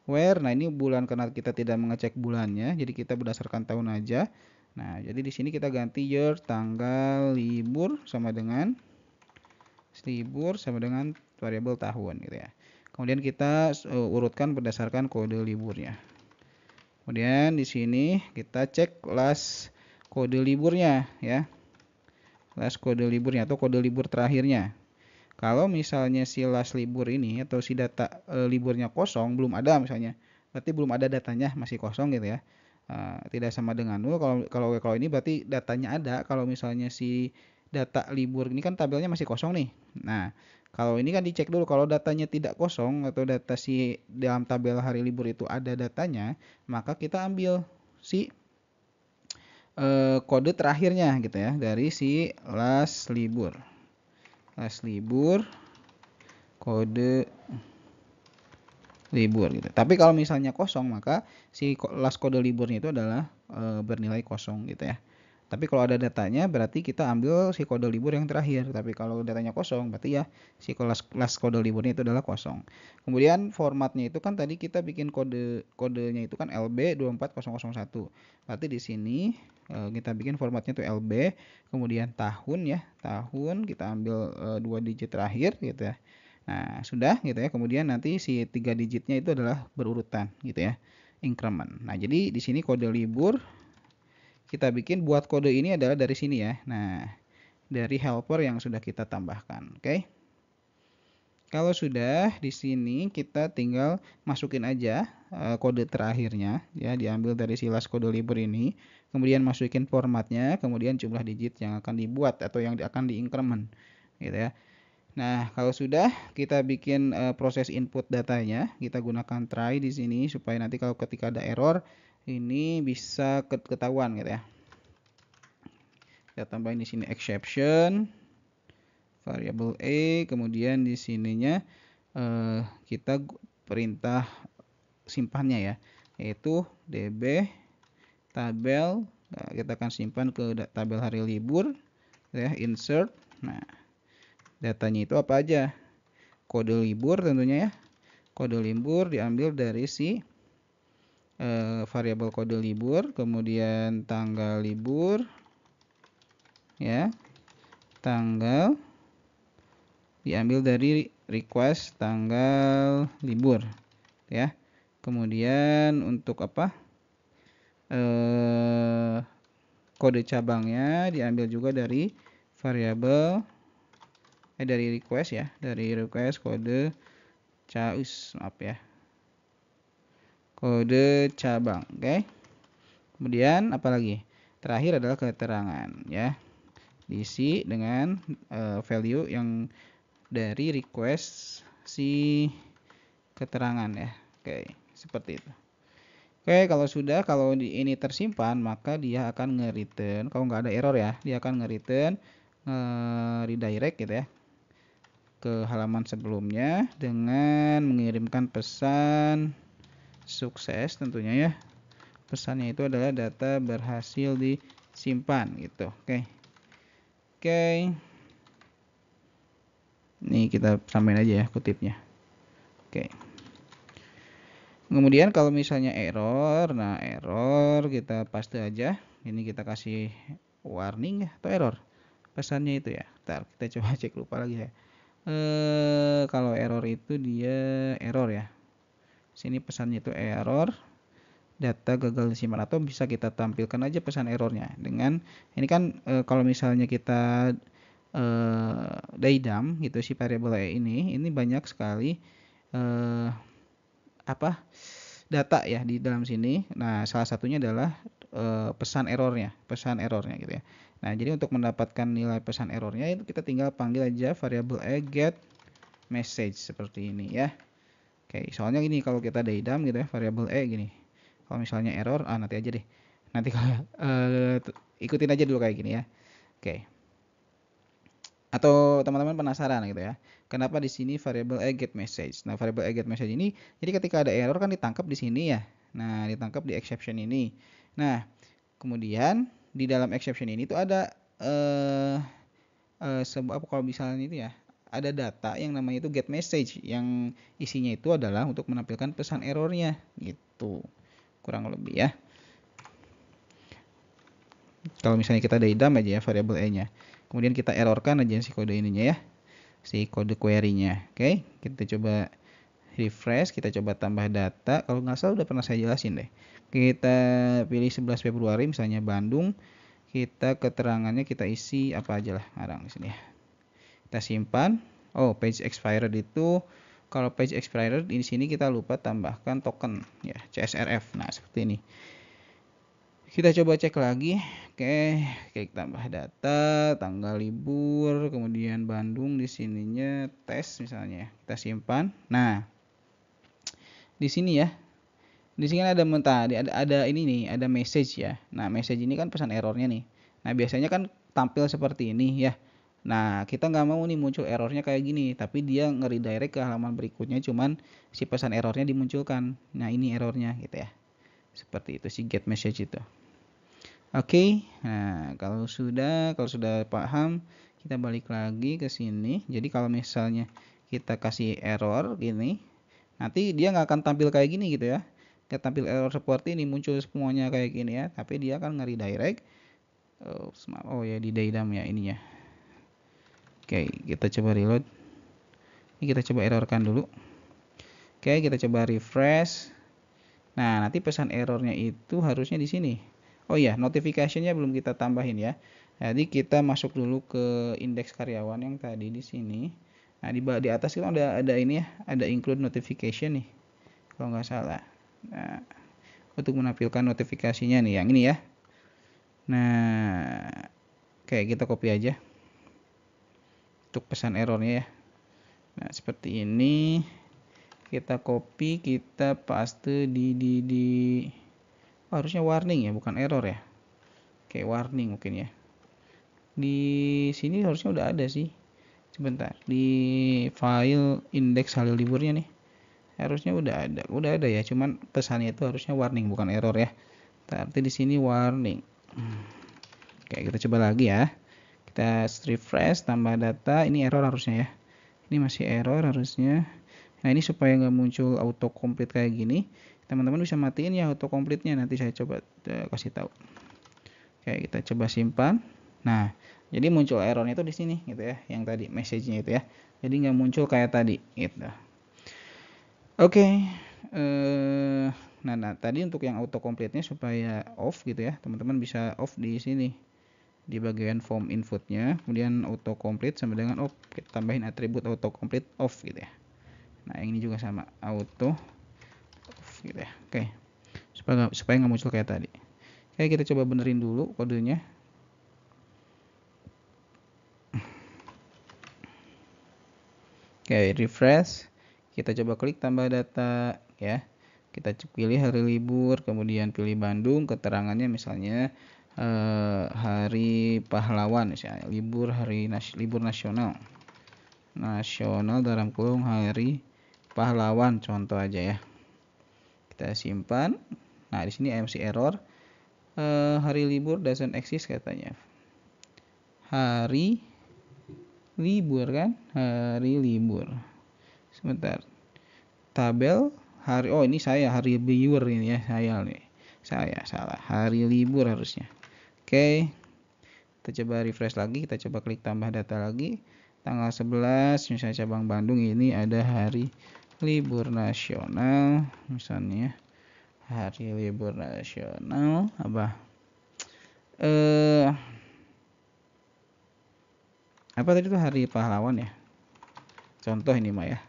Where, nah ini bulan karena kita tidak mengecek bulannya, jadi kita berdasarkan tahun aja. Nah, jadi di sini kita ganti year tanggal libur sama dengan variabel tahun gitu ya. Kemudian kita urutkan berdasarkan kode liburnya. Kemudian di sini kita cek last kode liburnya ya. Last kode liburnya atau kode libur terakhirnya. Kalau misalnya si last libur ini atau si data liburnya kosong, belum ada misalnya, berarti belum ada datanya, masih kosong gitu ya. Tidak sama dengan 0. Kalau ini berarti datanya ada. Kalau misalnya si data libur ini kan tabelnya masih kosong nih. Nah, kalau ini kan dicek dulu kalau datanya tidak kosong atau data si dalam tabel hari libur itu ada datanya, maka kita ambil si kode terakhirnya gitu ya dari si last libur. Last libur kode libur gitu. Tapi kalau misalnya kosong maka si last kode liburnya itu adalah bernilai kosong gitu ya. Tapi kalau ada datanya berarti kita ambil si kode libur yang terakhir. Tapi kalau datanya kosong berarti ya si last kode liburnya itu adalah kosong. Kemudian formatnya itu kan tadi kita bikin kodenya itu kan LB24001. Berarti di sini kita bikin formatnya itu LB, kemudian tahun ya. Tahun kita ambil 2 digit terakhir gitu ya. Nah, sudah gitu ya. Kemudian nanti si 3 digitnya itu adalah berurutan gitu ya. Increment. Nah, jadi di sini kode libur kita bikin buat kode ini adalah dari sini ya. Nah, dari helper yang sudah kita tambahkan. Oke. Kalau sudah di sini kita tinggal masukin aja kode terakhirnya ya, diambil dari si last kode libur ini, kemudian masukin formatnya, kemudian jumlah digit yang akan dibuat atau yang akan diincrement gitu ya. Nah, kalau sudah kita bikin proses input datanya, kita gunakan try di sini supaya nanti kalau ketika ada error ini bisa ketahuan gitu ya. Kita tambahin di sini exception variable a, kemudian di sininya kita perintah simpannya ya, yaitu db tabel. Nah, kita akan simpan ke tabel hari libur ya, insert. Nah, datanya itu apa aja? Kode libur tentunya ya. Kode libur diambil dari si variabel kode libur, kemudian tanggal libur ya. Tanggal diambil dari request tanggal libur ya. Kemudian untuk apa? Kode cabangnya diambil juga dari variabel dari request ya, dari request kode maaf ya, kode cabang. Oke. Kemudian apalagi? Terakhir adalah keterangan ya, diisi dengan value yang dari request si keterangan ya. Oke, seperti itu. Oke, kalau ini tersimpan, maka dia akan nge-return, kalau nggak ada error ya, dia akan nge-return redirect gitu ya ke halaman sebelumnya dengan mengirimkan pesan sukses tentunya ya. Pesannya itu adalah data berhasil disimpan gitu. Oke. Ini kita samain aja ya kutipnya. Oke. Kemudian kalau misalnya error, nah error kita paste aja. Ini kita kasih warning ya atau error. Pesannya itu ya. Ntar kita coba cek, lupa lagi ya. Kalau error itu dia error ya. Sini pesannya itu error. Data gagal disimpan, atau bisa kita tampilkan aja pesan errornya dengan ini kan kalau misalnya kita daidam gitu si variable ini banyak sekali data ya di dalam sini. Nah, salah satunya adalah pesan errornya gitu ya. Nah, jadi untuk mendapatkan nilai pesan errornya itu kita tinggal panggil aja variable get message seperti ini ya. Oke, soalnya gini, kalau kita daidam gitu ya variable gini. Kalau misalnya error, nanti aja deh. Nanti kalau ikutin aja dulu kayak gini ya. Oke. Atau teman-teman penasaran gitu ya, kenapa di sini variable get message? Nah, variable get message ini, jadi ketika ada error kan ditangkap di sini ya. Nah, ditangkap di exception ini. Nah, kemudian di dalam exception ini tuh ada kalau misalnya itu ya, ada data yang namanya itu get message yang isinya itu adalah untuk menampilkan pesan errornya gitu. Kurang lebih ya. Kalau misalnya kita daidam aja ya variable e-nya. Kemudian kita errorkan aja si kode ininya ya. Si kode query-nya. Oke, kita coba refresh, kita coba tambah data. Kalau nggak salah udah pernah saya jelasin deh. Kita pilih 11 Februari misalnya Bandung. Kita keterangannya kita isi apa aja lah ngarang di sini ya. Kita simpan. Oh, page expired itu kalau page expired di sini kita lupa tambahkan token ya, CSRF. Nah, seperti ini. Kita coba cek lagi. Oke, kita tambah data, tanggal libur, kemudian Bandung di sininya tes misalnya. Kita simpan. Nah, di sini ya. Di sini ada ada ini nih, ada message ya. Nah, message ini kan pesan errornya nih. Nah, biasanya kan tampil seperti ini ya. Nah, kita nggak mau nih muncul errornya kayak gini, tapi dia nge-redirect ke halaman berikutnya, cuman si pesan errornya dimunculkan. Nah, ini errornya gitu ya. Seperti itu si get message itu. Oke, nah kalau sudah paham, kita balik lagi ke sini. Jadi kalau misalnya kita kasih error gini, nanti dia nggak akan tampil kayak gini gitu ya. Nggak tampil error seperti ini, muncul semuanya kayak gini ya. Tapi dia akan nge-redirect. Oh ya, di daidam ya ininya. Oke, kita coba reload. Ini kita coba errorkan dulu. Oke, kita coba refresh. Nah, nanti pesan errornya itu harusnya di sini. Oh iya, notification-nya belum kita tambahin ya. Jadi kita masuk dulu ke indeks karyawan yang tadi di sini. Nah, di atas itu ada ini ya, ada include notification nih. Kalau nggak salah. Nah, untuk menampilkan notifikasinya nih yang ini ya. Nah, oke, kita copy aja. Untuk pesan errornya ya. Nah, seperti ini. Kita copy, kita paste oh, harusnya warning ya, bukan error ya. Oke, warning mungkin ya. Di sini harusnya udah ada sih. Sebentar, di file indeks hari liburnya nih. Harusnya udah ada ya, cuman pesannya itu harusnya warning bukan error ya. Tapi di sini warning. Oke, kita coba lagi ya. Kita refresh, tambah data, ini error harusnya ya. Ini masih error harusnya. Nah, ini supaya nggak muncul autocomplete kayak gini, teman-teman bisa matiin ya autocomplete-nya. Nanti saya coba kasih tahu. Oke, kita coba simpan. Nah, jadi muncul errornya itu di sini gitu ya, yang tadi message-nya itu ya. Jadi nggak muncul kayak tadi gitu. Oke. Nah, tadi untuk yang autocomplete-nya supaya off gitu ya, teman-teman bisa off di sini. Di bagian form inputnya, kemudian autocomplete sama dengan off. Kita tambahin atribut autocomplete off gitu ya. Nah, yang ini juga sama, auto off gitu ya. Oke. Supaya nggak muncul kayak tadi. Oke, kita coba benerin dulu kodenya. Oke, refresh. Kita coba klik tambah data ya. Kita pilih hari libur, kemudian pilih Bandung, keterangannya misalnya hari pahlawan misalnya, libur nasional. Nasional dalam kurung hari pahlawan contoh aja ya. Kita simpan. Nah, di sini MC error. Hari libur doesn't exist katanya. Hari libur kan? Hari libur. Sebentar. Tabel hari, oh ini saya hari libur ini ya, saya salah, hari libur harusnya. Oke, kita coba refresh lagi, kita coba klik tambah data lagi, tanggal 11 misalnya cabang Bandung, ini ada hari libur nasional misalnya, hari libur nasional apa tadi tuh, hari pahlawan ya, contoh ini mah ya.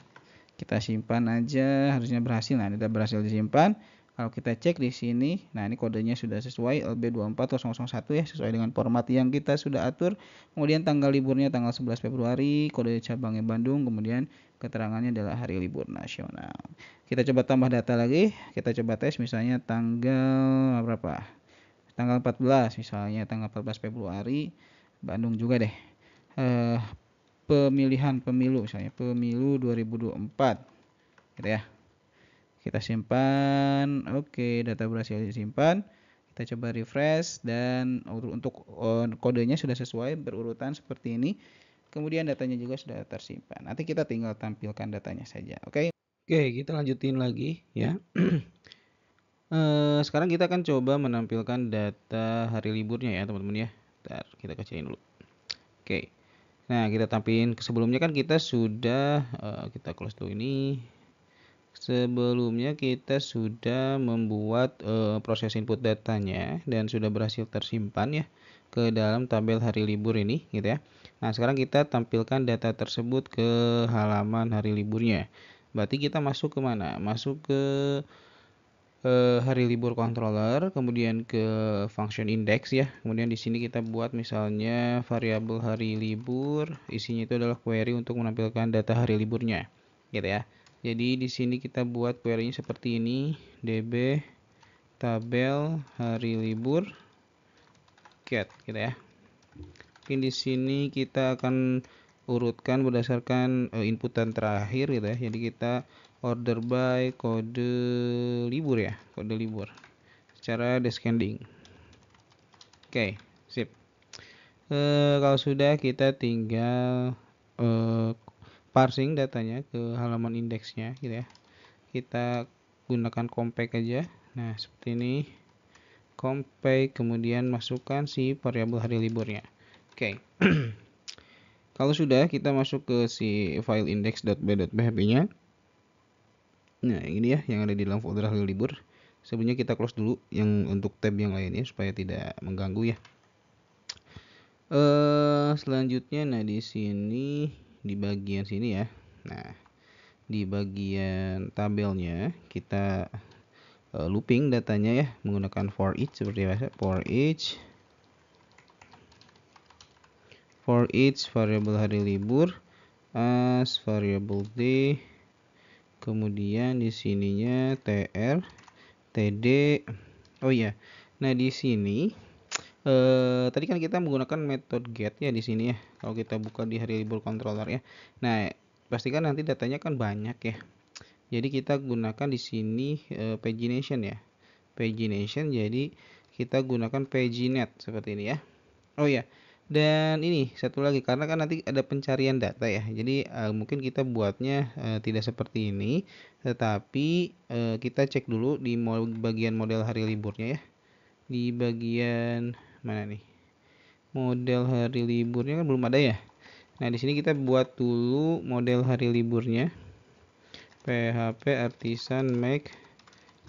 Kita simpan aja, harusnya berhasil. Nah, ini udah berhasil disimpan. Kalau kita cek di sini, nah ini kodenya sudah sesuai LB24001 ya, sesuai dengan format yang kita sudah atur. Kemudian tanggal liburnya tanggal 11 Februari, kode cabangnya Bandung, kemudian keterangannya adalah hari libur nasional. Kita coba tambah data lagi, kita coba tes misalnya tanggal berapa? Tanggal 14 misalnya, tanggal 14 Februari, Bandung juga deh. Pemilihan pemilu misalnya, pemilu 2024 gitu ya. Kita simpan. Oke, data berhasil disimpan. Kita coba refresh dan untuk kodenya sudah sesuai berurutan seperti ini. Kemudian datanya juga sudah tersimpan. Nanti kita tinggal tampilkan datanya saja. Oke, kita lanjutin lagi ya. Sekarang kita akan coba menampilkan data hari liburnya ya teman-teman ya. Bentar, kita kecilin dulu. Oke. Nah, kita tampilin. Sebelumnya kan kita sudah kita close dulu ini. Sebelumnya kita sudah membuat proses input datanya dan sudah berhasil tersimpan ya ke dalam tabel hari libur ini gitu ya. Nah, sekarang kita tampilkan data tersebut ke halaman hari liburnya. Berarti kita masuk ke mana? Masuk ke hari libur controller, kemudian ke function index ya. Kemudian di sini kita buat misalnya variabel hari libur, isinya itu adalah query untuk menampilkan data hari liburnya, gitu ya. Jadi di sini kita buat query-nya seperti ini, db tabel hari libur get, gitu ya. Mungkin di sini kita akan urutkan berdasarkan inputan terakhir gitu ya. Jadi kita order by kode libur ya, kode libur secara descending. Oke, sip. Kalau sudah, kita tinggal parsing datanya ke halaman indeksnya gitu ya. Kita gunakan compact aja. Nah, seperti ini. Compact, kemudian masukkan si variabel hari liburnya. Oke. Kalau sudah, kita masuk ke si file index.b.php-nya. Nah, ini ya yang ada di dalam folder hari libur. Sebelumnya kita close dulu yang untuk tab yang lainnya supaya tidak mengganggu ya. Selanjutnya, nah di sini di bagian sini ya. Nah, di bagian tabelnya kita looping datanya ya menggunakan for each seperti biasa. For each variabel hari libur, as variable d, kemudian di sininya tr, td. Oh iya, nah di sini tadi kan kita menggunakan metode get ya di sini ya. Kalau kita buka di hari libur controller ya. Nah, pastikan nanti datanya kan banyak ya. Jadi kita gunakan di sini pagination ya. Pagination, jadi kita gunakan paginet seperti ini ya. Oh ya, dan ini satu lagi karena kan nanti ada pencarian data ya. Jadi mungkin kita buatnya tidak seperti ini, tetapi kita cek dulu di bagian model hari liburnya ya. Di bagian mana nih? Model hari liburnya kan belum ada ya. Nah, di sini kita buat dulu model hari liburnya. PHP artisan make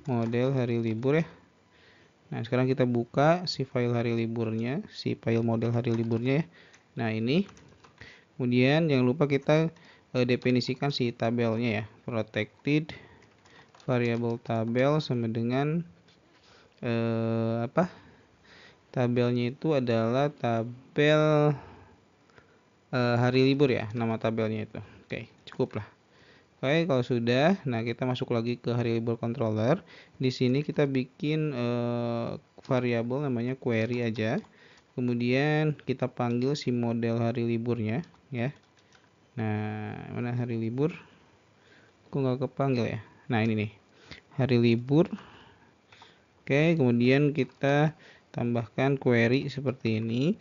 model hari libur ya. Nah, sekarang kita buka si file hari liburnya, si file model hari liburnya ya. Nah, ini. Kemudian jangan lupa kita definisikan si tabelnya ya. Protected variable tabel sama dengan apa? Tabelnya itu adalah tabel hari libur ya, nama tabelnya itu. Oke, cukup lah. Oke, kalau sudah, nah kita masuk lagi ke hari libur controller. Di sini kita bikin variabel namanya query aja. Kemudian kita panggil si model hari liburnya, ya. Nah, mana hari libur? Kok nggak kepanggil ya? Nah, ini nih, hari libur. Oke, kemudian kita tambahkan query seperti ini.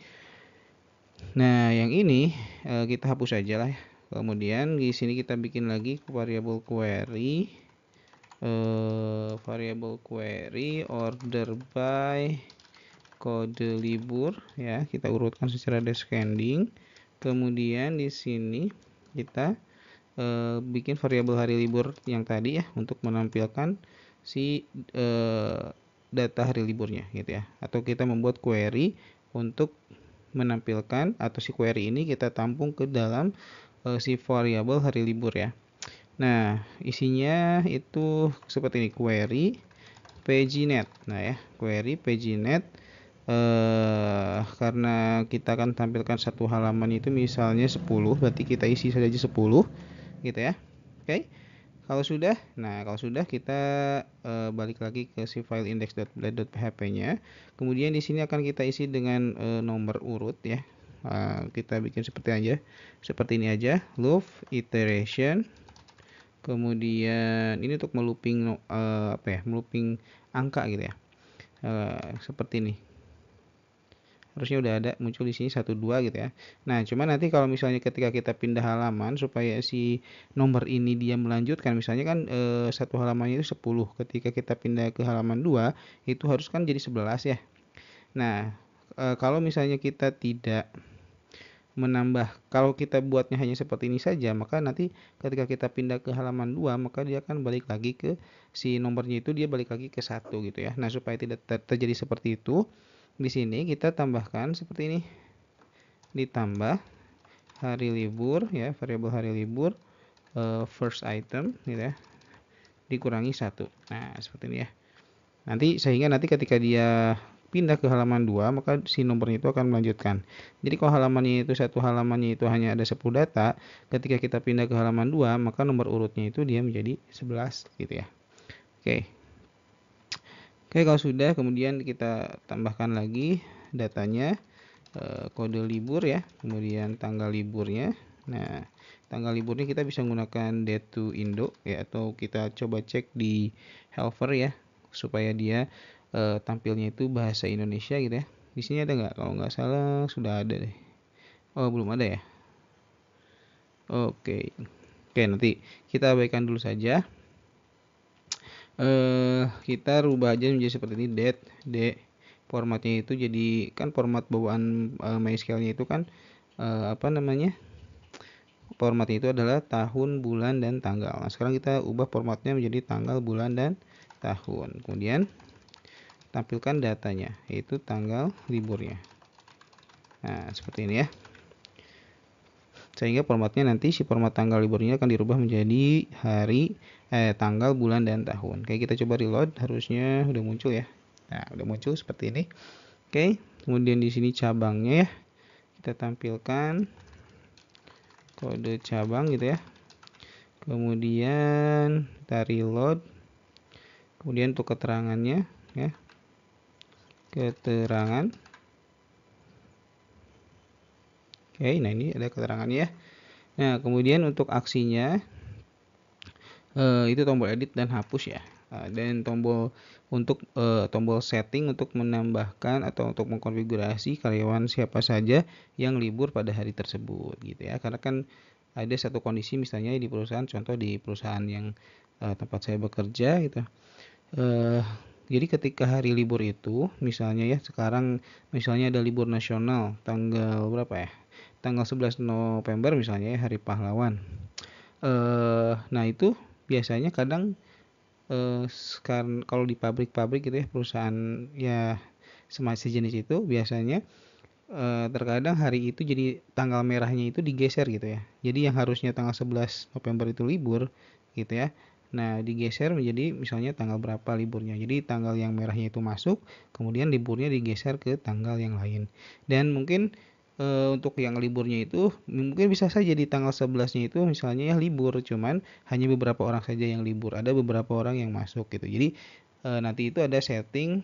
Nah, yang ini kita hapus aja lah ya. Kemudian di sini kita bikin lagi variabel query, order by kode libur ya, kita urutkan secara descending. Kemudian di sini kita bikin variabel hari libur yang tadi ya untuk menampilkan si data hari liburnya gitu ya, atau kita membuat query untuk menampilkan, atau si query ini kita tampung ke dalam si variabel hari libur ya. Nah, isinya itu seperti ini, query paginet. Nah ya, query paginet karena kita akan tampilkan satu halaman itu misalnya 10, berarti kita isi saja 10 gitu ya. Oke. Kalau sudah kita balik lagi ke si file index.blade.php-nya. Kemudian di sini akan kita isi dengan nomor urut ya. Kita bikin seperti ini aja, loop iteration. Kemudian ini untuk melooping melooping angka gitu ya. Seperti ini. Harusnya udah ada muncul di sini 1 2 gitu ya. Nah, cuma nanti kalau misalnya ketika kita pindah halaman supaya si nomor ini dia melanjutkan, misalnya kan satu halamannya itu 10. Ketika kita pindah ke halaman 2, itu harus kan jadi 11 ya. Nah, kalau misalnya kita tidak menambah, kalau kita buatnya hanya seperti ini saja, maka nanti ketika kita pindah ke halaman 2, maka dia akan balik lagi ke si nomornya itu, dia balik lagi ke 1 gitu ya. Nah, supaya tidak terjadi seperti itu, di sini kita tambahkan seperti ini, ditambah hari libur ya, variabel hari libur first item gitu ya, dikurangi 1. Nah, seperti ini ya. Sehingga nanti ketika dia pindah ke halaman 2, maka si nomornya itu akan melanjutkan. Jadi kalau halamannya itu satu halamannya itu hanya ada 10 data, ketika kita pindah ke halaman 2, maka nomor urutnya itu dia menjadi 11 gitu ya. Oke. Oke, kalau sudah, kemudian kita tambahkan lagi datanya, kode libur ya, kemudian tanggal liburnya. Nah, tanggal liburnya kita bisa menggunakan date to Indo ya, atau kita coba cek di helper ya, supaya dia tampilnya itu bahasa Indonesia gitu ya. Di sini ada nggak? Kalau nggak salah sudah ada deh. Oh, belum ada ya. Oke. Oke, nanti kita abaikan dulu saja. Kita rubah aja menjadi seperti ini, date formatnya itu jadi kan format bawaan MySQL-nya itu kan formatnya itu adalah tahun, bulan, dan tanggal. Nah, sekarang kita ubah formatnya menjadi tanggal, bulan, dan tahun. Kemudian tampilkan datanya, yaitu tanggal liburnya. Nah, seperti ini ya. Sehingga formatnya nanti si format tanggal liburnya akan dirubah menjadi hari, tanggal, bulan, dan tahun. Oke, kita coba reload, harusnya udah muncul ya. Nah, udah muncul seperti ini. Oke, kemudian di sini cabangnya ya, kita tampilkan. kode cabang gitu ya. Kemudian kita reload. Kemudian untuk keterangannya ya. Keterangan. Oke, nah ini ada keterangannya ya. Nah, kemudian untuk aksinya itu tombol edit dan hapus ya. Dan tombol untuk tombol setting untuk menambahkan atau untuk mengkonfigurasi karyawan siapa saja yang libur pada hari tersebut gitu ya. Karena kan ada satu kondisi misalnya di perusahaan, contoh di perusahaan yang tempat saya bekerja gitu. Jadi ketika hari libur itu misalnya ya, sekarang misalnya ada libur nasional tanggal berapa ya? Tanggal 11 November misalnya ya, hari pahlawan. Nah itu biasanya kadang sekarang kalau di pabrik-pabrik gitu ya, perusahaan ya semacam sejenis itu biasanya terkadang hari itu jadi tanggal merahnya itu digeser gitu ya. Jadi yang harusnya tanggal 11 November itu libur gitu ya. Nah, digeser menjadi misalnya tanggal berapa liburnya. Jadi tanggal yang merahnya itu masuk, kemudian liburnya digeser ke tanggal yang lain. Dan mungkin untuk yang liburnya itu mungkin bisa saja di tanggal 11-nya itu misalnya ya libur, cuman hanya beberapa orang saja yang libur. Ada beberapa orang yang masuk gitu. Jadi nanti itu ada setting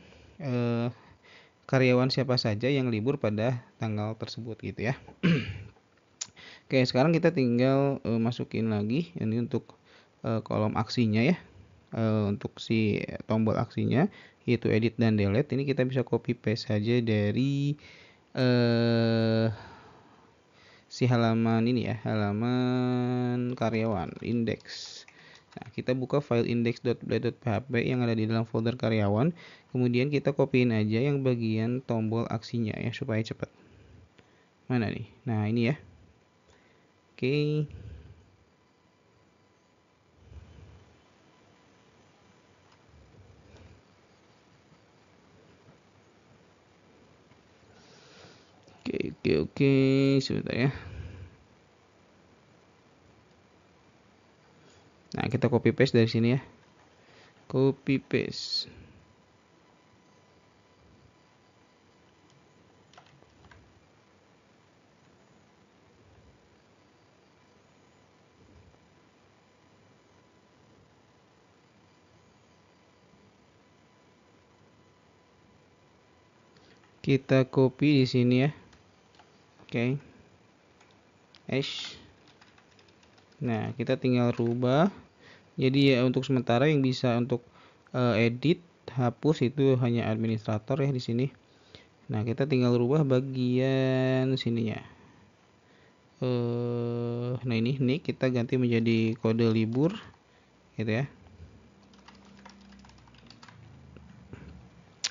karyawan siapa saja yang libur pada tanggal tersebut gitu ya. Oke, sekarang kita tinggal masukin lagi ini untuk kolom aksinya ya. Untuk si tombol aksinya yaitu edit dan delete. Ini kita bisa copy paste saja dari si halaman ini ya, halaman karyawan index. Nah, kita buka file index.blade.php yang ada di dalam folder karyawan. Kemudian kita copyin aja yang bagian tombol aksinya ya supaya cepat. Mana nih? Nah, ini ya. Oke. Oke. Sebentar ya. Nah, kita copy paste dari sini ya. Copy paste. Kita copy di sini ya. Oke. Nah, kita tinggal rubah. Jadi ya untuk sementara yang bisa untuk edit, hapus itu hanya administrator ya di sini. Nah, kita tinggal rubah bagian sininya. Nah ini kita ganti menjadi kode libur gitu ya.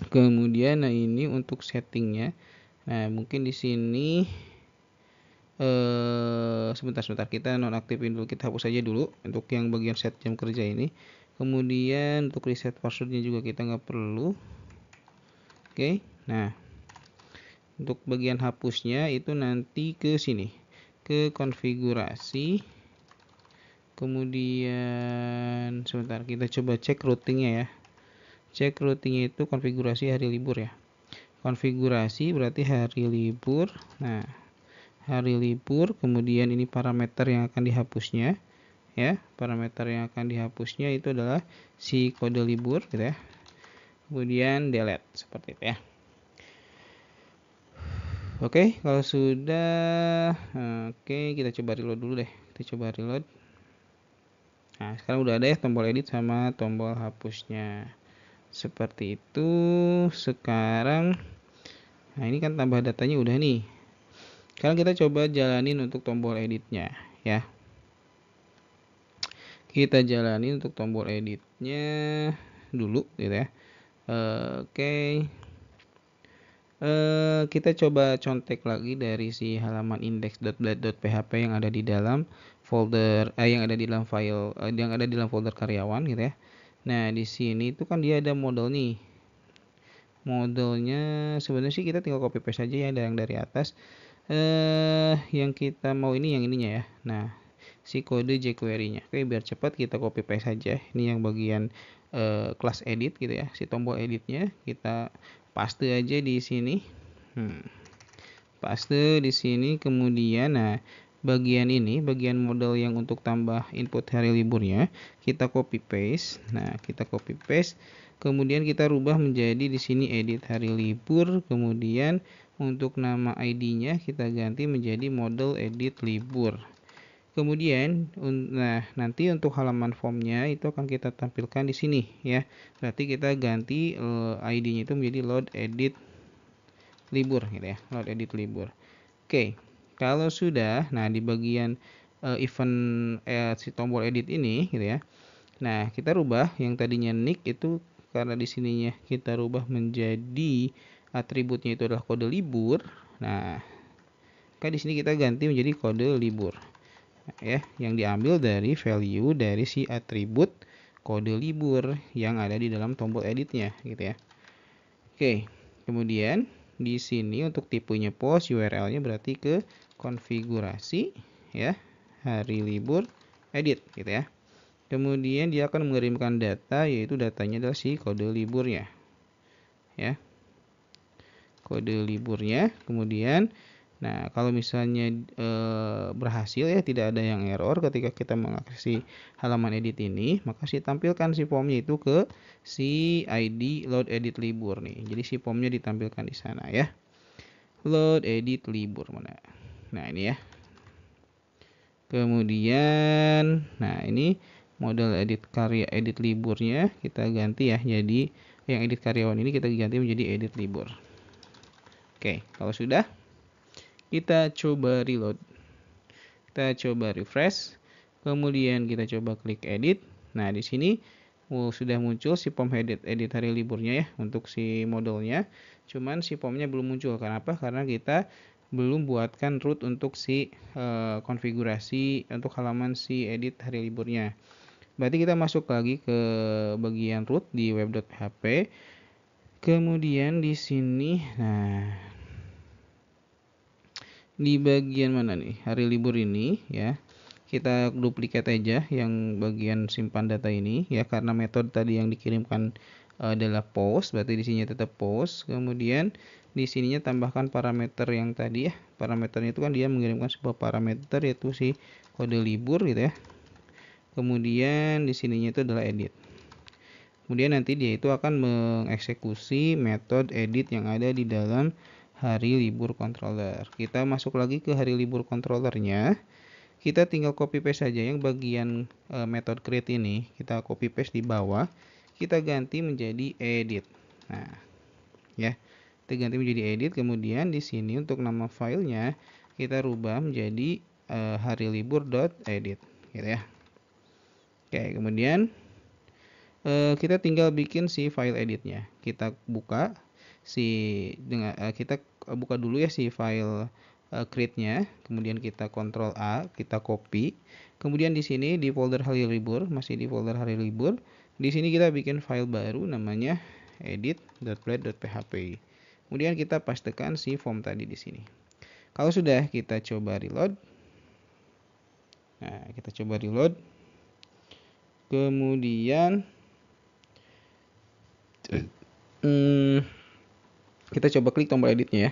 Kemudian nah ini untuk settingnya. Nah, mungkin di sini sebentar kita nonaktifin dulu, kita hapus aja dulu untuk yang bagian set jam kerja ini. Kemudian untuk reset passwordnya juga kita nggak perlu. Oke, nah untuk bagian hapusnya itu nanti ke sini, ke konfigurasi. Kemudian sebentar kita coba cek routingnya ya. Cek routingnya itu konfigurasi hari libur ya. Konfigurasi berarti hari libur. Nah, hari libur, kemudian ini parameter yang akan dihapusnya ya. Parameter yang akan dihapusnya itu adalah si kode libur gitu ya. Kemudian delete seperti itu ya. Oke, kalau sudah kita coba reload dulu deh. Kita coba reload. Nah, sekarang udah ada ya tombol edit sama tombol hapusnya. Seperti itu. Sekarang nah ini kan tambah datanya udah nih. Sekarang kita coba jalanin untuk tombol editnya ya. Kita jalanin untuk tombol editnya dulu gitu ya. Oke. Kita coba contek lagi dari si halaman index.blade.php yang ada di dalam folder yang ada di dalam file yang ada di dalam folder karyawan gitu ya. Nah, di sini itu kan dia ada model nih. Modelnya sebenarnya sih kita tinggal copy paste aja ya dari atas. Yang kita mau ini yang ininya ya. Nah, si kode jQuery-nya. Oke, biar cepat kita copy paste saja. Ini yang bagian kelas edit gitu ya. Si tombol editnya kita paste aja di sini. Paste di sini, kemudian nah bagian ini, bagian model yang untuk tambah input hari liburnya, kita copy paste. Nah, kita copy paste, kemudian kita rubah menjadi di sini edit hari libur, kemudian untuk nama ID-nya kita ganti menjadi model edit libur. Kemudian, nah nanti untuk halaman formnya itu akan kita tampilkan di sini ya. Berarti kita ganti ID-nya itu menjadi load edit libur gitu ya, load edit libur. Oke, kalau sudah, nah di bagian event si tombol edit ini gitu ya. Nah, kita rubah yang tadinya nick itu karena di sininya kita rubah menjadi atributnya itu adalah kode libur. Nah, kan di sini kita ganti menjadi kode libur. Ya, yang diambil dari value dari si atribut kode libur yang ada di dalam tombol editnya gitu ya. Oke, kemudian di sini untuk tipenya post, URL-nya berarti ke konfigurasi ya, hari libur edit gitu ya. Kemudian dia akan mengirimkan data, yaitu datanya adalah si kode liburnya ya, kode liburnya. Kemudian nah, kalau misalnya berhasil ya, tidak ada yang error ketika kita mengakses halaman edit ini, maka tampilkan si formnya itu ke si ID load edit libur nih. Jadi si formnya ditampilkan di sana ya. Load edit libur mana? Nah, ini ya. Kemudian nah ini model edit karya edit liburnya kita ganti ya. Jadi yang edit karyawan ini kita ganti menjadi edit libur. Oke, kalau sudah kita coba reload, kita coba refresh, kemudian kita coba klik edit. Nah, di sini sudah muncul si form edit hari liburnya ya untuk si modelnya. Cuman si formnya belum muncul. Kenapa? Karena kita belum buatkan root untuk si konfigurasi untuk halaman si edit hari liburnya. Berarti kita masuk lagi ke bagian root di web.php. Kemudian di sini, nah di bagian mana nih hari libur ini ya, kita duplikat aja yang bagian simpan data ini ya, karena metode tadi yang dikirimkan adalah post, berarti di sini tetap post. Kemudian di sininya tambahkan parameter yang tadi ya, parameternya itu kan dia mengirimkan sebuah parameter yaitu si kode libur gitu ya. Kemudian di sininya itu adalah edit. Kemudian nanti dia itu akan mengeksekusi metode edit yang ada di dalam hari libur controller. Kita masuk lagi ke hari libur controllernya. Kita tinggal copy paste saja yang bagian method create ini. Kita copy paste di bawah. Kita ganti menjadi edit. Nah, ya. Kita ganti menjadi edit. Kemudian di sini untuk nama filenya kita rubah menjadi harilibur.edit gitu ya. Oke, kemudian kita tinggal bikin si file editnya. Kita buka kita buka dulu ya si file create-nya, kemudian kita Ctrl A, kita copy. Kemudian di sini di folder hari libur, masih di folder hari libur. Di sini kita bikin file baru namanya edit.plate.php. Kemudian kita pastekan si form tadi di sini. Kalau sudah, kita coba reload. Nah, kita coba reload. Kemudian kita coba klik tombol editnya ya.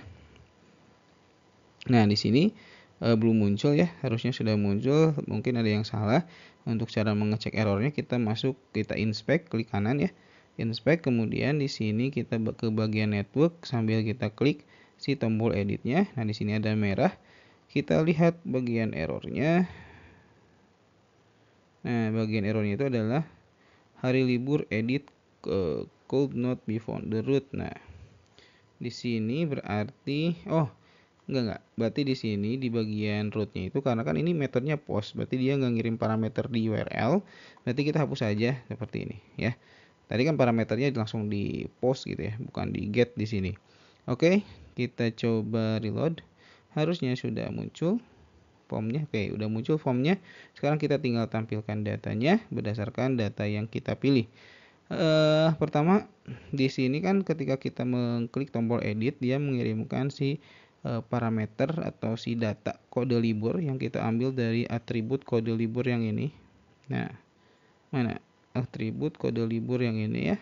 Nah, di sini belum muncul ya, harusnya sudah muncul. Mungkin ada yang salah. Untuk cara mengecek errornya kita masuk, kita inspect, klik kanan ya, inspect. Kemudian di sini kita ke bagian network sambil kita klik si tombol editnya. Nah, di sini ada merah. Kita lihat bagian errornya. Nah, bagian errornya itu adalah hari libur edit could not be found the root. Nah, di sini berarti enggak. Berarti di sini di bagian rootnya itu, karena kan ini metodenya post, berarti dia nggak ngirim parameter di URL. Berarti kita hapus saja seperti ini ya. Tadi kan parameternya langsung di post gitu ya, bukan di get di sini. Oke, kita coba reload. Harusnya sudah muncul formnya. Oke, udah muncul formnya. Sekarang kita tinggal tampilkan datanya berdasarkan data yang kita pilih. Pertama di sini kan ketika kita mengklik tombol edit, dia mengirimkan si parameter atau si data kode libur yang kita ambil dari atribut kode libur yang ini. Nah, mana atribut kode libur yang ini ya.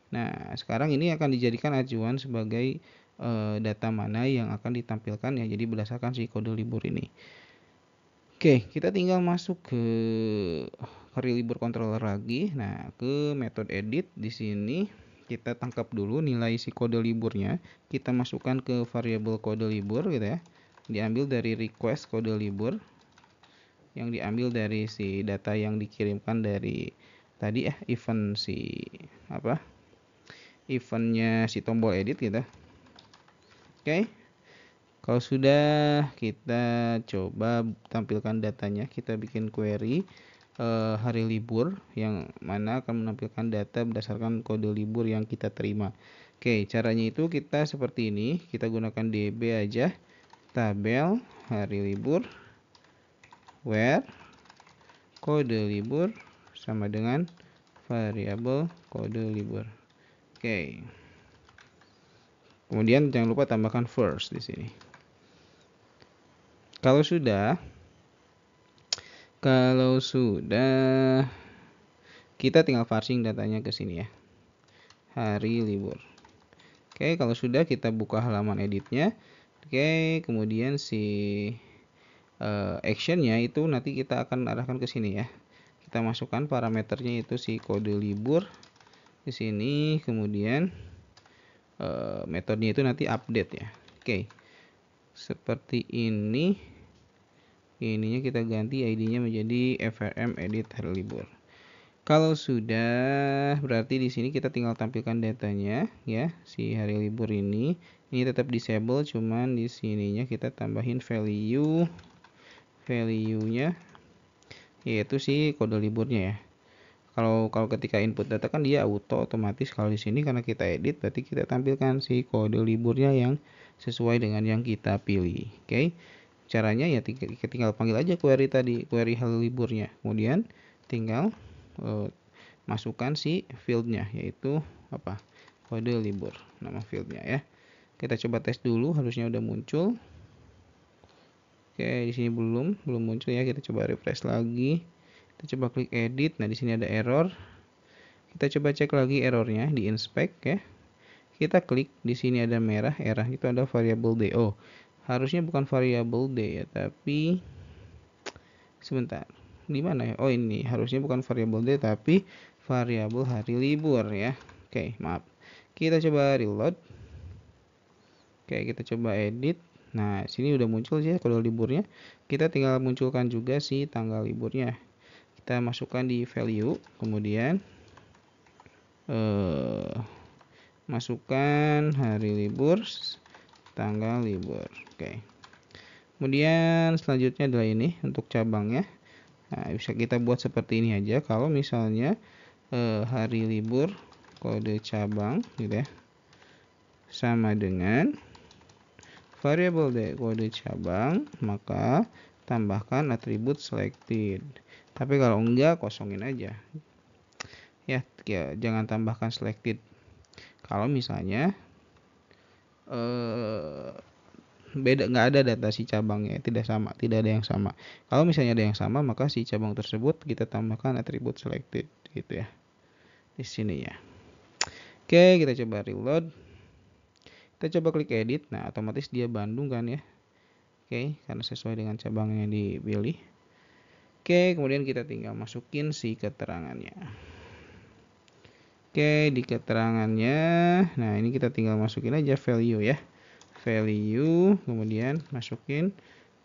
Nah, sekarang ini akan dijadikan acuan sebagai data mana yang akan ditampilkan ya, jadi berdasarkan si kode libur ini. Oke, kita tinggal masuk ke hari libur controller lagi. Nah, ke metode edit di sini kita tangkap dulu nilai si kode liburnya. Kita masukkan ke variabel kode libur gitu ya. Diambil dari request kode libur yang diambil dari si data yang dikirimkan dari tadi event si apa? Eventnya si tombol edit gitu. Oke. Kalau sudah, kita coba tampilkan datanya. Kita bikin query hari libur yang mana akan menampilkan data berdasarkan kode libur yang kita terima. Oke, caranya itu kita seperti ini. Kita gunakan DB aja. Tabel hari libur where kode libur sama dengan variabel kode libur. Oke. Kemudian jangan lupa tambahkan first di sini. Kalau sudah kita tinggal parsing datanya ke sini ya. Hari libur. Oke, kalau sudah kita buka halaman editnya. Oke, kemudian si actionnya itu nanti kita akan arahkan ke sini ya. Kita masukkan parameternya itu si kode libur di sini, kemudian metodenya itu nanti update ya. Oke. Seperti ini. Ininya kita ganti ID-nya menjadi FRM edit hari libur. Kalau sudah, berarti di sini kita tinggal tampilkan datanya ya, si hari libur ini. Ini tetap disable, cuman di sininya kita tambahin value-nya yaitu si kode liburnya ya. Kalau ketika input data kan dia otomatis. Kalau di sini karena kita edit, berarti kita tampilkan si kode liburnya yang sesuai dengan yang kita pilih. Oke. Caranya ya tinggal panggil aja query tadi, query hari liburnya. Kemudian tinggal masukkan si fieldnya, yaitu apa? Kode libur, nama fieldnya ya. Kita coba tes dulu, harusnya udah muncul. Oke, di sini belum muncul ya. Kita coba refresh lagi. Kita coba klik edit. Nah, di sini ada error. Kita coba cek lagi errornya di inspect ya. Kita klik di sini ada merah, error itu ada variabel d. Oh, harusnya bukan variabel d ya, tapi sebentar. Di mana ya? Oh, ini harusnya bukan variabel d tapi variabel hari libur ya. Oke, maaf. Kita coba reload. Oke, kita coba edit. Nah, sini udah muncul sih kode liburnya. Kita tinggal munculkan juga si tanggal liburnya. Kita masukkan di value, kemudian masukkan hari libur, tanggal libur. Oke. Kemudian selanjutnya adalah ini untuk cabangnya. Nah, bisa kita buat seperti ini aja. Kalau misalnya hari libur kode cabang gitu ya, sama dengan variabel d kode cabang, maka tambahkan atribut selected. Tapi kalau enggak, kosongin aja. Ya, jangan tambahkan selected. Kalau misalnya beda, nggak ada data si cabangnya, tidak ada yang sama. Kalau misalnya ada yang sama, maka si cabang tersebut kita tambahkan atribut selected gitu ya di sini ya. Oke, kita coba reload. Kita coba klik edit. Nah, otomatis dia Bandung kan ya. Oke, karena sesuai dengan cabang yang dipilih. Oke, kemudian kita tinggal masukin si keterangannya. Oke, di keterangannya, nah ini kita tinggal masukin aja value ya. Value, kemudian masukin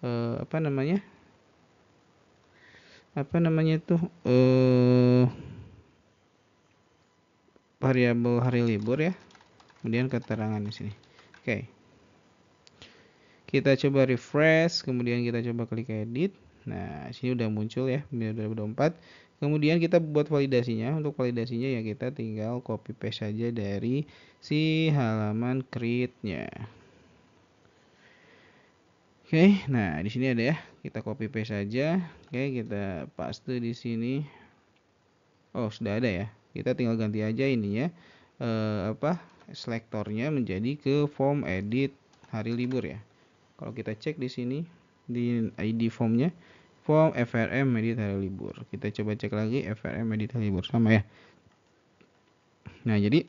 apa namanya tuh variabel hari libur ya. Kemudian keterangan di sini. Oke. Kita coba refresh, kemudian kita coba klik edit. Nah, sini udah muncul ya, 2024. Kemudian kita buat validasinya. Untuk validasinya ya kita tinggal copy paste saja dari si halaman create-nya. Oke, nah di sini ada ya. Kita copy paste saja. Oke, kita paste di sini. Oh, sudah ada ya. Kita tinggal ganti aja ininya selektornya menjadi ke form edit hari libur ya. Kalau kita cek di sini di ID formnya, form FRM edit hari libur. Kita coba cek lagi FRM edit hari libur, sama ya. Nah, jadi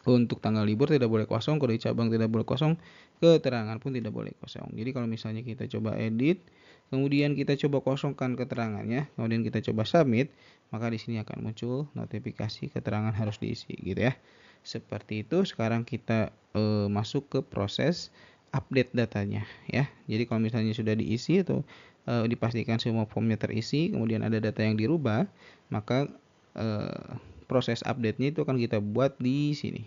untuk tanggal libur tidak boleh kosong, kode cabang tidak boleh kosong, keterangan pun tidak boleh kosong. Jadi kalau misalnya kita coba edit, kemudian kita coba kosongkan keterangannya, kemudian kita coba submit, maka di sini akan muncul notifikasi keterangan harus diisi gitu ya. Seperti itu. Sekarang kita masuk ke proses update datanya ya. Jadi kalau misalnya sudah diisi atau dipastikan semua formnya terisi, kemudian ada data yang dirubah, maka proses update-nya itu akan kita buat di sini.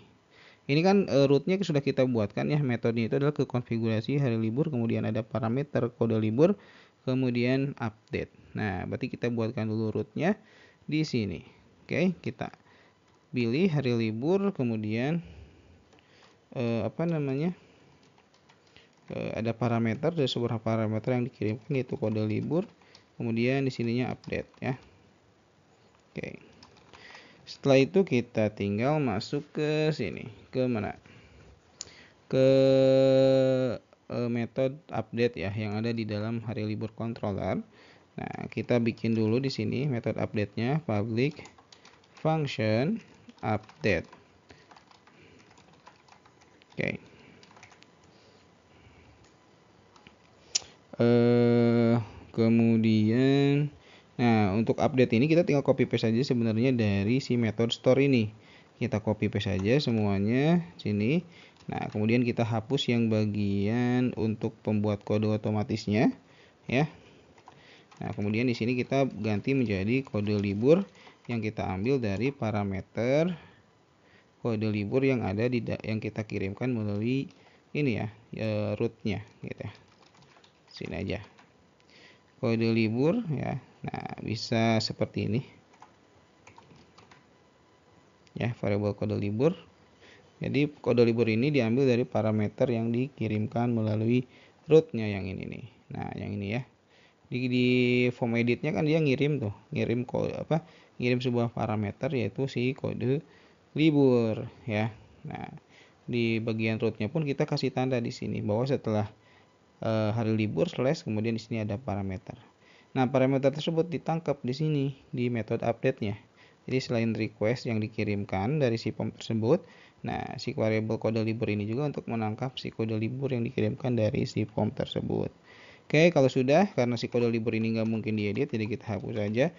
Ini kan rootnya sudah kita buatkan ya. Metodenya itu adalah ke konfigurasi hari libur, kemudian ada parameter kode libur, kemudian update. Nah, berarti kita buatkan dulu rootnya di sini. Oke, kita pilih hari libur, kemudian ada parameter, ada sebuah parameter yang dikirimkan yaitu kode libur, kemudian di sininya update ya. Oke. Setelah itu kita tinggal masuk ke sini, ke mana? Ke metode update ya yang ada di dalam hari libur controller. Nah, kita bikin dulu di sini metode update-nya, public function update. Oke. Kemudian nah, untuk update ini kita tinggal copy paste saja sebenarnya dari si method store ini. Kita copy paste saja semuanya sini. Nah, kemudian kita hapus yang bagian untuk pembuat kode otomatisnya ya. Nah, kemudian di sini kita ganti menjadi kode libur yang kita ambil dari parameter kode libur yang ada di yang kita kirimkan melalui ini ya, rootnya gitu ya. Sini aja. Kode libur ya. Nah, bisa seperti ini. Ya, variabel kode libur. Jadi kode libur ini diambil dari parameter yang dikirimkan melalui rootnya yang ini nih. Nah, yang ini ya. Di form editnya kan dia ngirim kode ngirim sebuah parameter yaitu si kode libur ya. Nah, di bagian rootnya pun kita kasih tanda di sini bahwa setelah hari libur slash kemudian di sini ada parameter. Nah, parameter tersebut ditangkap di sini di metode update-nya. Jadi selain request yang dikirimkan dari si form tersebut, nah si variabel kode libur ini juga untuk menangkap si kode libur yang dikirimkan dari si form tersebut. Oke, kalau sudah, karena si kode libur ini nggak mungkin diedit, jadi kita hapus saja.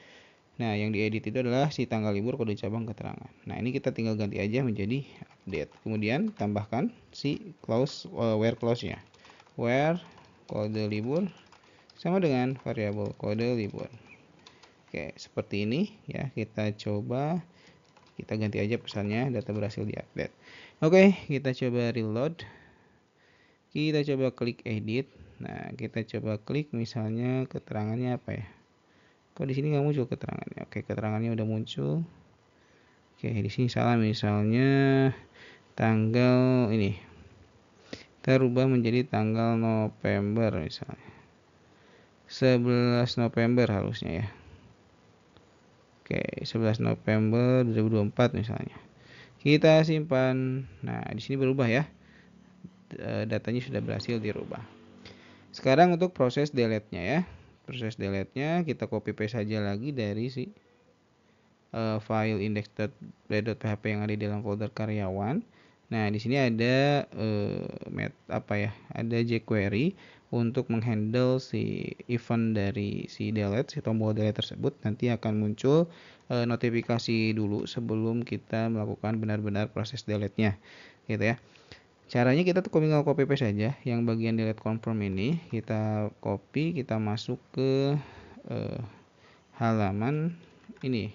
Nah, yang diedit itu adalah si tanggal libur, kode cabang, keterangan. Nah, ini kita tinggal ganti aja menjadi update. Kemudian tambahkan si clause where clause-nya. Where kode libur sama dengan variabel kode libur. Oke, seperti ini ya. Kita coba, kita ganti aja pesannya, data berhasil diupdate. Oke, kita coba reload. Kita coba klik edit. Nah, kita coba klik misalnya keterangannya apa ya? Kok di sini nggak muncul keterangannya? Oke, keterangannya udah muncul. Oke, di sini salah, misalnya tanggal ini. Kita rubah menjadi tanggal November misalnya. 11 November harusnya ya. Oke, 11 November 2024 misalnya. Kita simpan. Nah, di sini berubah ya. Datanya sudah berhasil dirubah. Sekarang untuk proses delete-nya ya. Proses delete-nya kita copy paste saja lagi dari si file index.play.php yang ada di dalam folder karyawan. Nah, di sini ada ada jQuery untuk menghandle si event dari si delete, si tombol delete tersebut. Nanti akan muncul notifikasi dulu sebelum kita melakukan benar-benar proses delete-nya, gitu ya. Caranya kita tuh tinggal copy paste saja yang bagian delete confirm ini, kita copy, kita masuk ke halaman ini.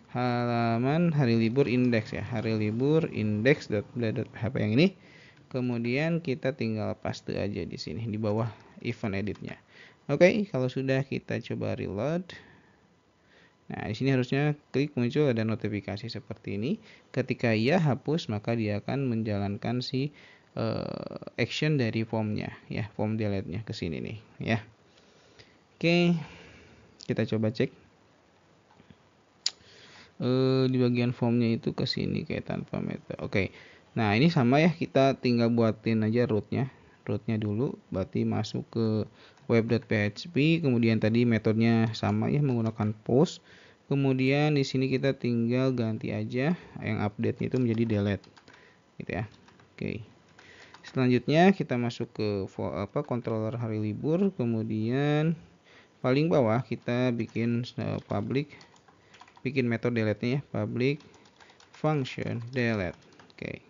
Halaman hari libur index ya, hari libur index.play.php yang ini. Kemudian kita tinggal paste aja di sini di bawah event editnya. Oke, kalau sudah kita coba reload. Nah, di sini harusnya klik muncul ada notifikasi seperti ini. Ketika ia hapus, maka dia akan menjalankan si action dari formnya ya, form delete-nya ke sini nih ya. Oke, kita coba cek. Di bagian formnya itu ke sini kayak tanpa meta. Oke. Nah, ini sama ya, kita tinggal buatin aja rootnya dulu, berarti masuk ke web.php, kemudian tadi metodenya sama ya, menggunakan post. Kemudian di sini kita tinggal ganti aja yang update itu menjadi delete gitu ya. Oke. Selanjutnya kita masuk ke controller hari libur, kemudian paling bawah kita bikin public, bikin metode delete-nya ya, public function delete. Oke.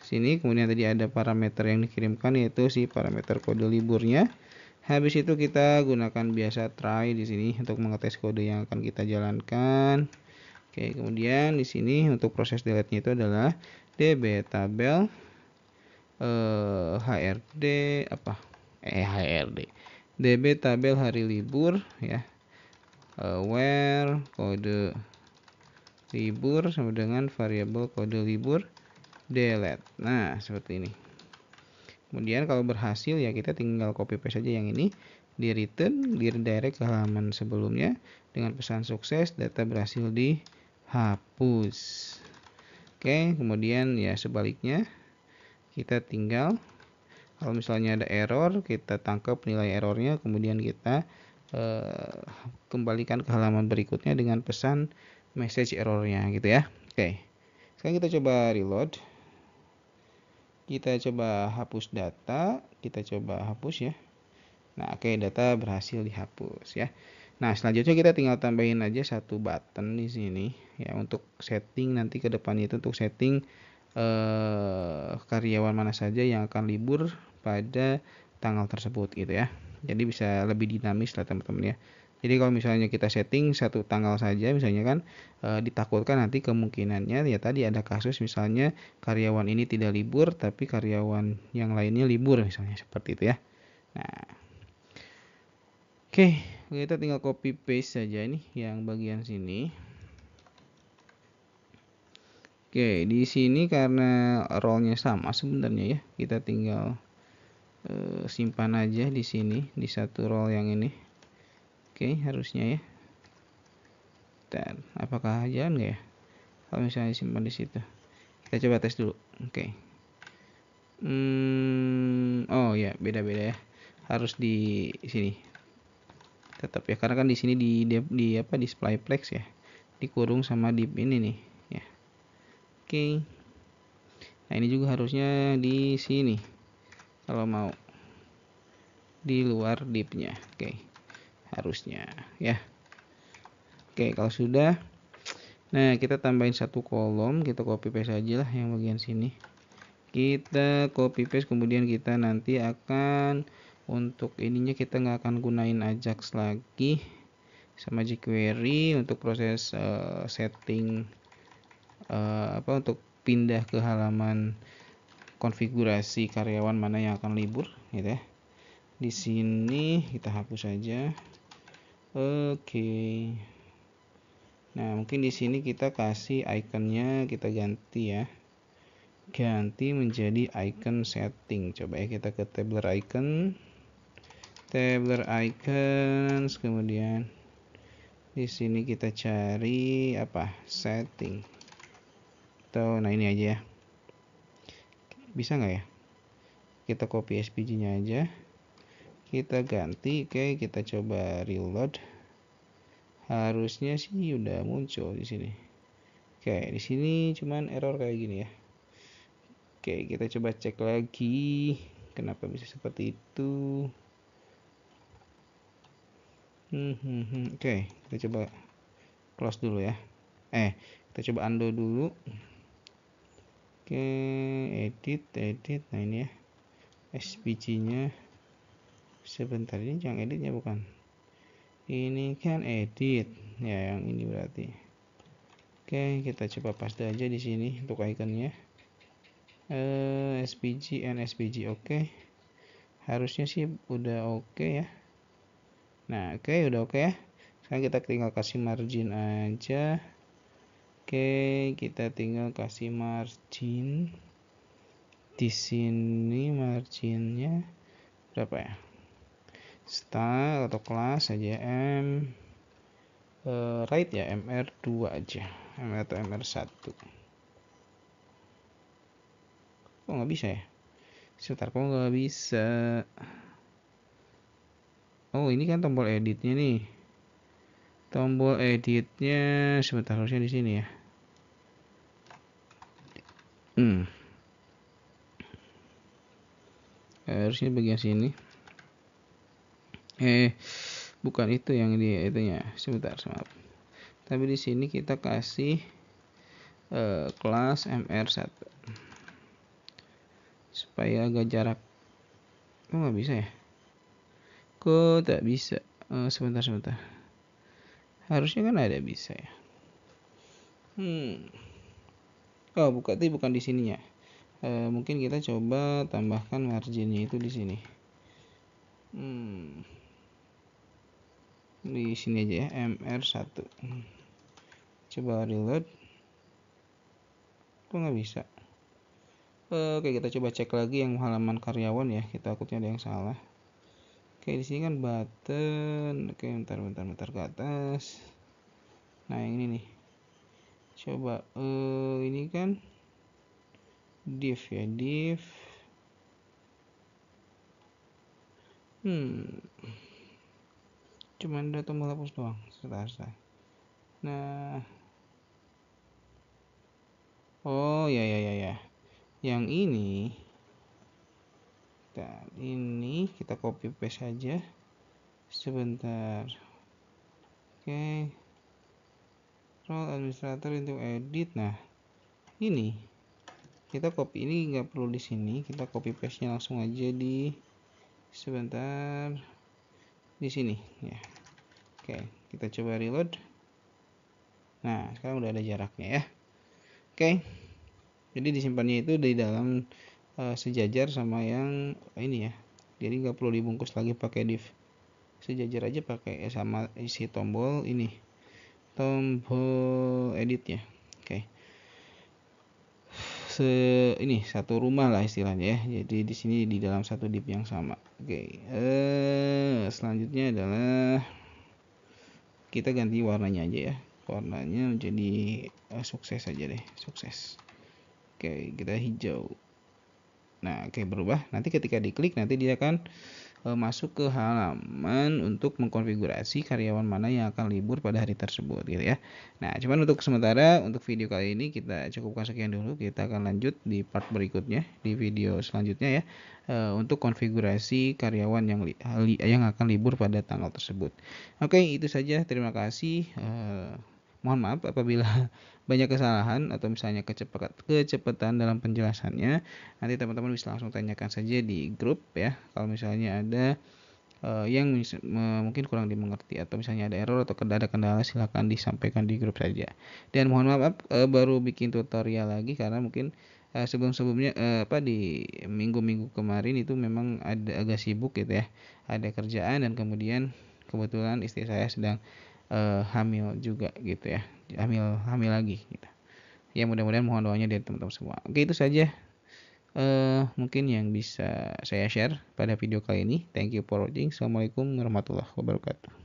Sini kemudian tadi ada parameter yang dikirimkan, yaitu si parameter kode liburnya. Habis itu kita gunakan biasa try di sini untuk mengetes kode yang akan kita jalankan. Oke, kemudian di sini untuk proses delete-nya itu adalah db tabel HRD db tabel hari libur ya, where kode libur sama dengan variabel kode libur delete. Nah, seperti ini. Kemudian kalau berhasil ya kita tinggal copy paste saja yang ini, di return, di redirect ke halaman sebelumnya dengan pesan sukses, data berhasil dihapus. Oke, kemudian ya sebaliknya kita tinggal kalau misalnya ada error, kita tangkap nilai errornya, kemudian kita kembalikan ke halaman berikutnya dengan pesan message errornya gitu ya. Oke, sekarang kita coba reload. Kita coba hapus data, kita coba hapus ya. Nah, oke, data berhasil dihapus ya. Nah, selanjutnya kita tinggal tambahin aja satu button di sini ya untuk setting nanti ke depannya itu untuk setting karyawan mana saja yang akan libur pada tanggal tersebut gitu ya. Jadi bisa lebih dinamis lah teman-teman ya. Jadi kalau misalnya kita setting satu tanggal saja misalnya kan ditakutkan nanti kemungkinannya ya tadi ada kasus misalnya karyawan ini tidak libur tapi karyawan yang lainnya libur misalnya seperti itu ya. Nah, oke, kita tinggal copy paste saja nih yang bagian sini. Oke, di sini karena role-nya sama sebenarnya ya, kita tinggal simpan aja di sini di satu role yang ini. Oke, harusnya ya. Dan apakah jalan nggak ya? Kalau misalnya simpan di situ, kita coba tes dulu. Oke. Oh ya, beda-beda ya. Harus di sini. Tetap ya, karena kan di sini di display plex ya, dikurung sama div ini nih ya. Oke. Nah ini juga harusnya di sini kalau mau di luar divnya. Oke, harusnya ya. Oke, kalau sudah, nah kita tambahin satu kolom, kita copy paste aja lah yang bagian sini. Kita copy paste, kemudian kita nanti akan untuk ininya kita nggak akan gunain Ajax lagi sama jQuery untuk proses setting untuk pindah ke halaman konfigurasi karyawan mana yang akan libur gitu ya. Di sini kita hapus saja. Oke. Nah, mungkin di sini kita kasih ikonnya kita ganti ya. Ganti menjadi icon setting. Coba ya kita ke tabular icon. Tabular icons, kemudian di sini kita cari setting. Atau nah ini aja ya. Bisa nggak ya? Kita copy SVG-nya aja. Kita ganti, oke, kita coba reload. Harusnya sih udah muncul di sini. Oke, di sini cuman error kayak gini ya. Oke, kita coba cek lagi. Kenapa bisa seperti itu? Oke, kita coba close dulu ya. Kita coba undo dulu. Oke, edit. Nah ini ya, SVG-nya. Sebentar, ini yang editnya bukan. Ini kan edit. Ya, yang ini berarti. Oke, kita coba paste aja di sini untuk ikonnya. SVG and SVG oke. Harusnya sih udah oke ya. Nah, oke, udah oke ya. Sekarang kita tinggal kasih margin aja. Oke, kita tinggal kasih margin. Di sini marginnya berapa ya? Style atau kelas aja right ya, MR2 aja. MR atau MR1. Kok nggak bisa ya? Sebentar, kok nggak bisa? Oh, ini kan tombol editnya nih. Tombol editnya sebentar, harusnya di sini ya. harusnya bagian sini. Bukan itu yang di itunya, sebentar, maaf. Tapi di sini kita kasih kelas MR1 supaya agak jarak. Kok nggak bisa ya? Kok tak bisa? Sebentar. Harusnya kan ada bisa ya. Oh, bukan di sininya. Mungkin kita coba tambahkan marginnya itu di sini. Di sini aja ya, MR1. Coba reload. Kok nggak bisa? Oke, kita coba cek lagi yang halaman karyawan ya. Kita takutnya ada yang salah. Oke, di sini kan button. Oke, bentar ke atas. Nah, yang ini nih. Coba ini kan div ya, div. Cuman ada tombol hapus doang. Sebentar. Nah, oh ya. Yang ini kita copy paste saja. Sebentar. Oke. Role administrator untuk edit. Nah, ini kita copy, ini nggak perlu di sini, kita copy paste nya langsung aja di sebentar di sini ya. Oke, kita coba reload. Nah, sekarang udah ada jaraknya ya. Oke, jadi disimpannya itu di dalam sejajar sama yang ini ya. Jadi nggak perlu dibungkus lagi pakai div, sejajar aja pakai sama isi tombol ini, tombol editnya. Oke, ini satu rumah lah istilahnya ya. Jadi di sini di dalam satu div yang sama. Oke, selanjutnya adalah kita ganti warnanya aja ya. Warnanya menjadi sukses aja deh, sukses. Oke, kita hijau. Nah, oke, berubah. Nanti ketika diklik nanti dia akan masuk ke halaman untuk mengkonfigurasi karyawan mana yang akan libur pada hari tersebut gitu ya. Nah, cuman untuk sementara untuk video kali ini kita cukupkan sekian dulu. Kita akan lanjut di part berikutnya di video selanjutnya ya, untuk konfigurasi karyawan yang akan libur pada tanggal tersebut. Oke, itu saja. Terima kasih. Mohon maaf apabila banyak kesalahan atau misalnya kecepatan dalam penjelasannya. Nanti teman-teman bisa langsung tanyakan saja di grup ya. Kalau misalnya ada yang mungkin kurang dimengerti atau misalnya ada error atau ada kendala, silakan disampaikan di grup saja. Dan mohon maaf baru bikin tutorial lagi karena mungkin sebelumnya di minggu-minggu kemarin itu memang agak sibuk gitu ya. Ada kerjaan dan kemudian kebetulan istri saya sedang hamil juga gitu ya. Hamil lagi gitu. Ya mudah-mudahan mohon doanya dari teman-teman semua. Oke, itu saja mungkin yang bisa saya share pada video kali ini. Thank you for watching. Assalamualaikum warahmatullahi wabarakatuh.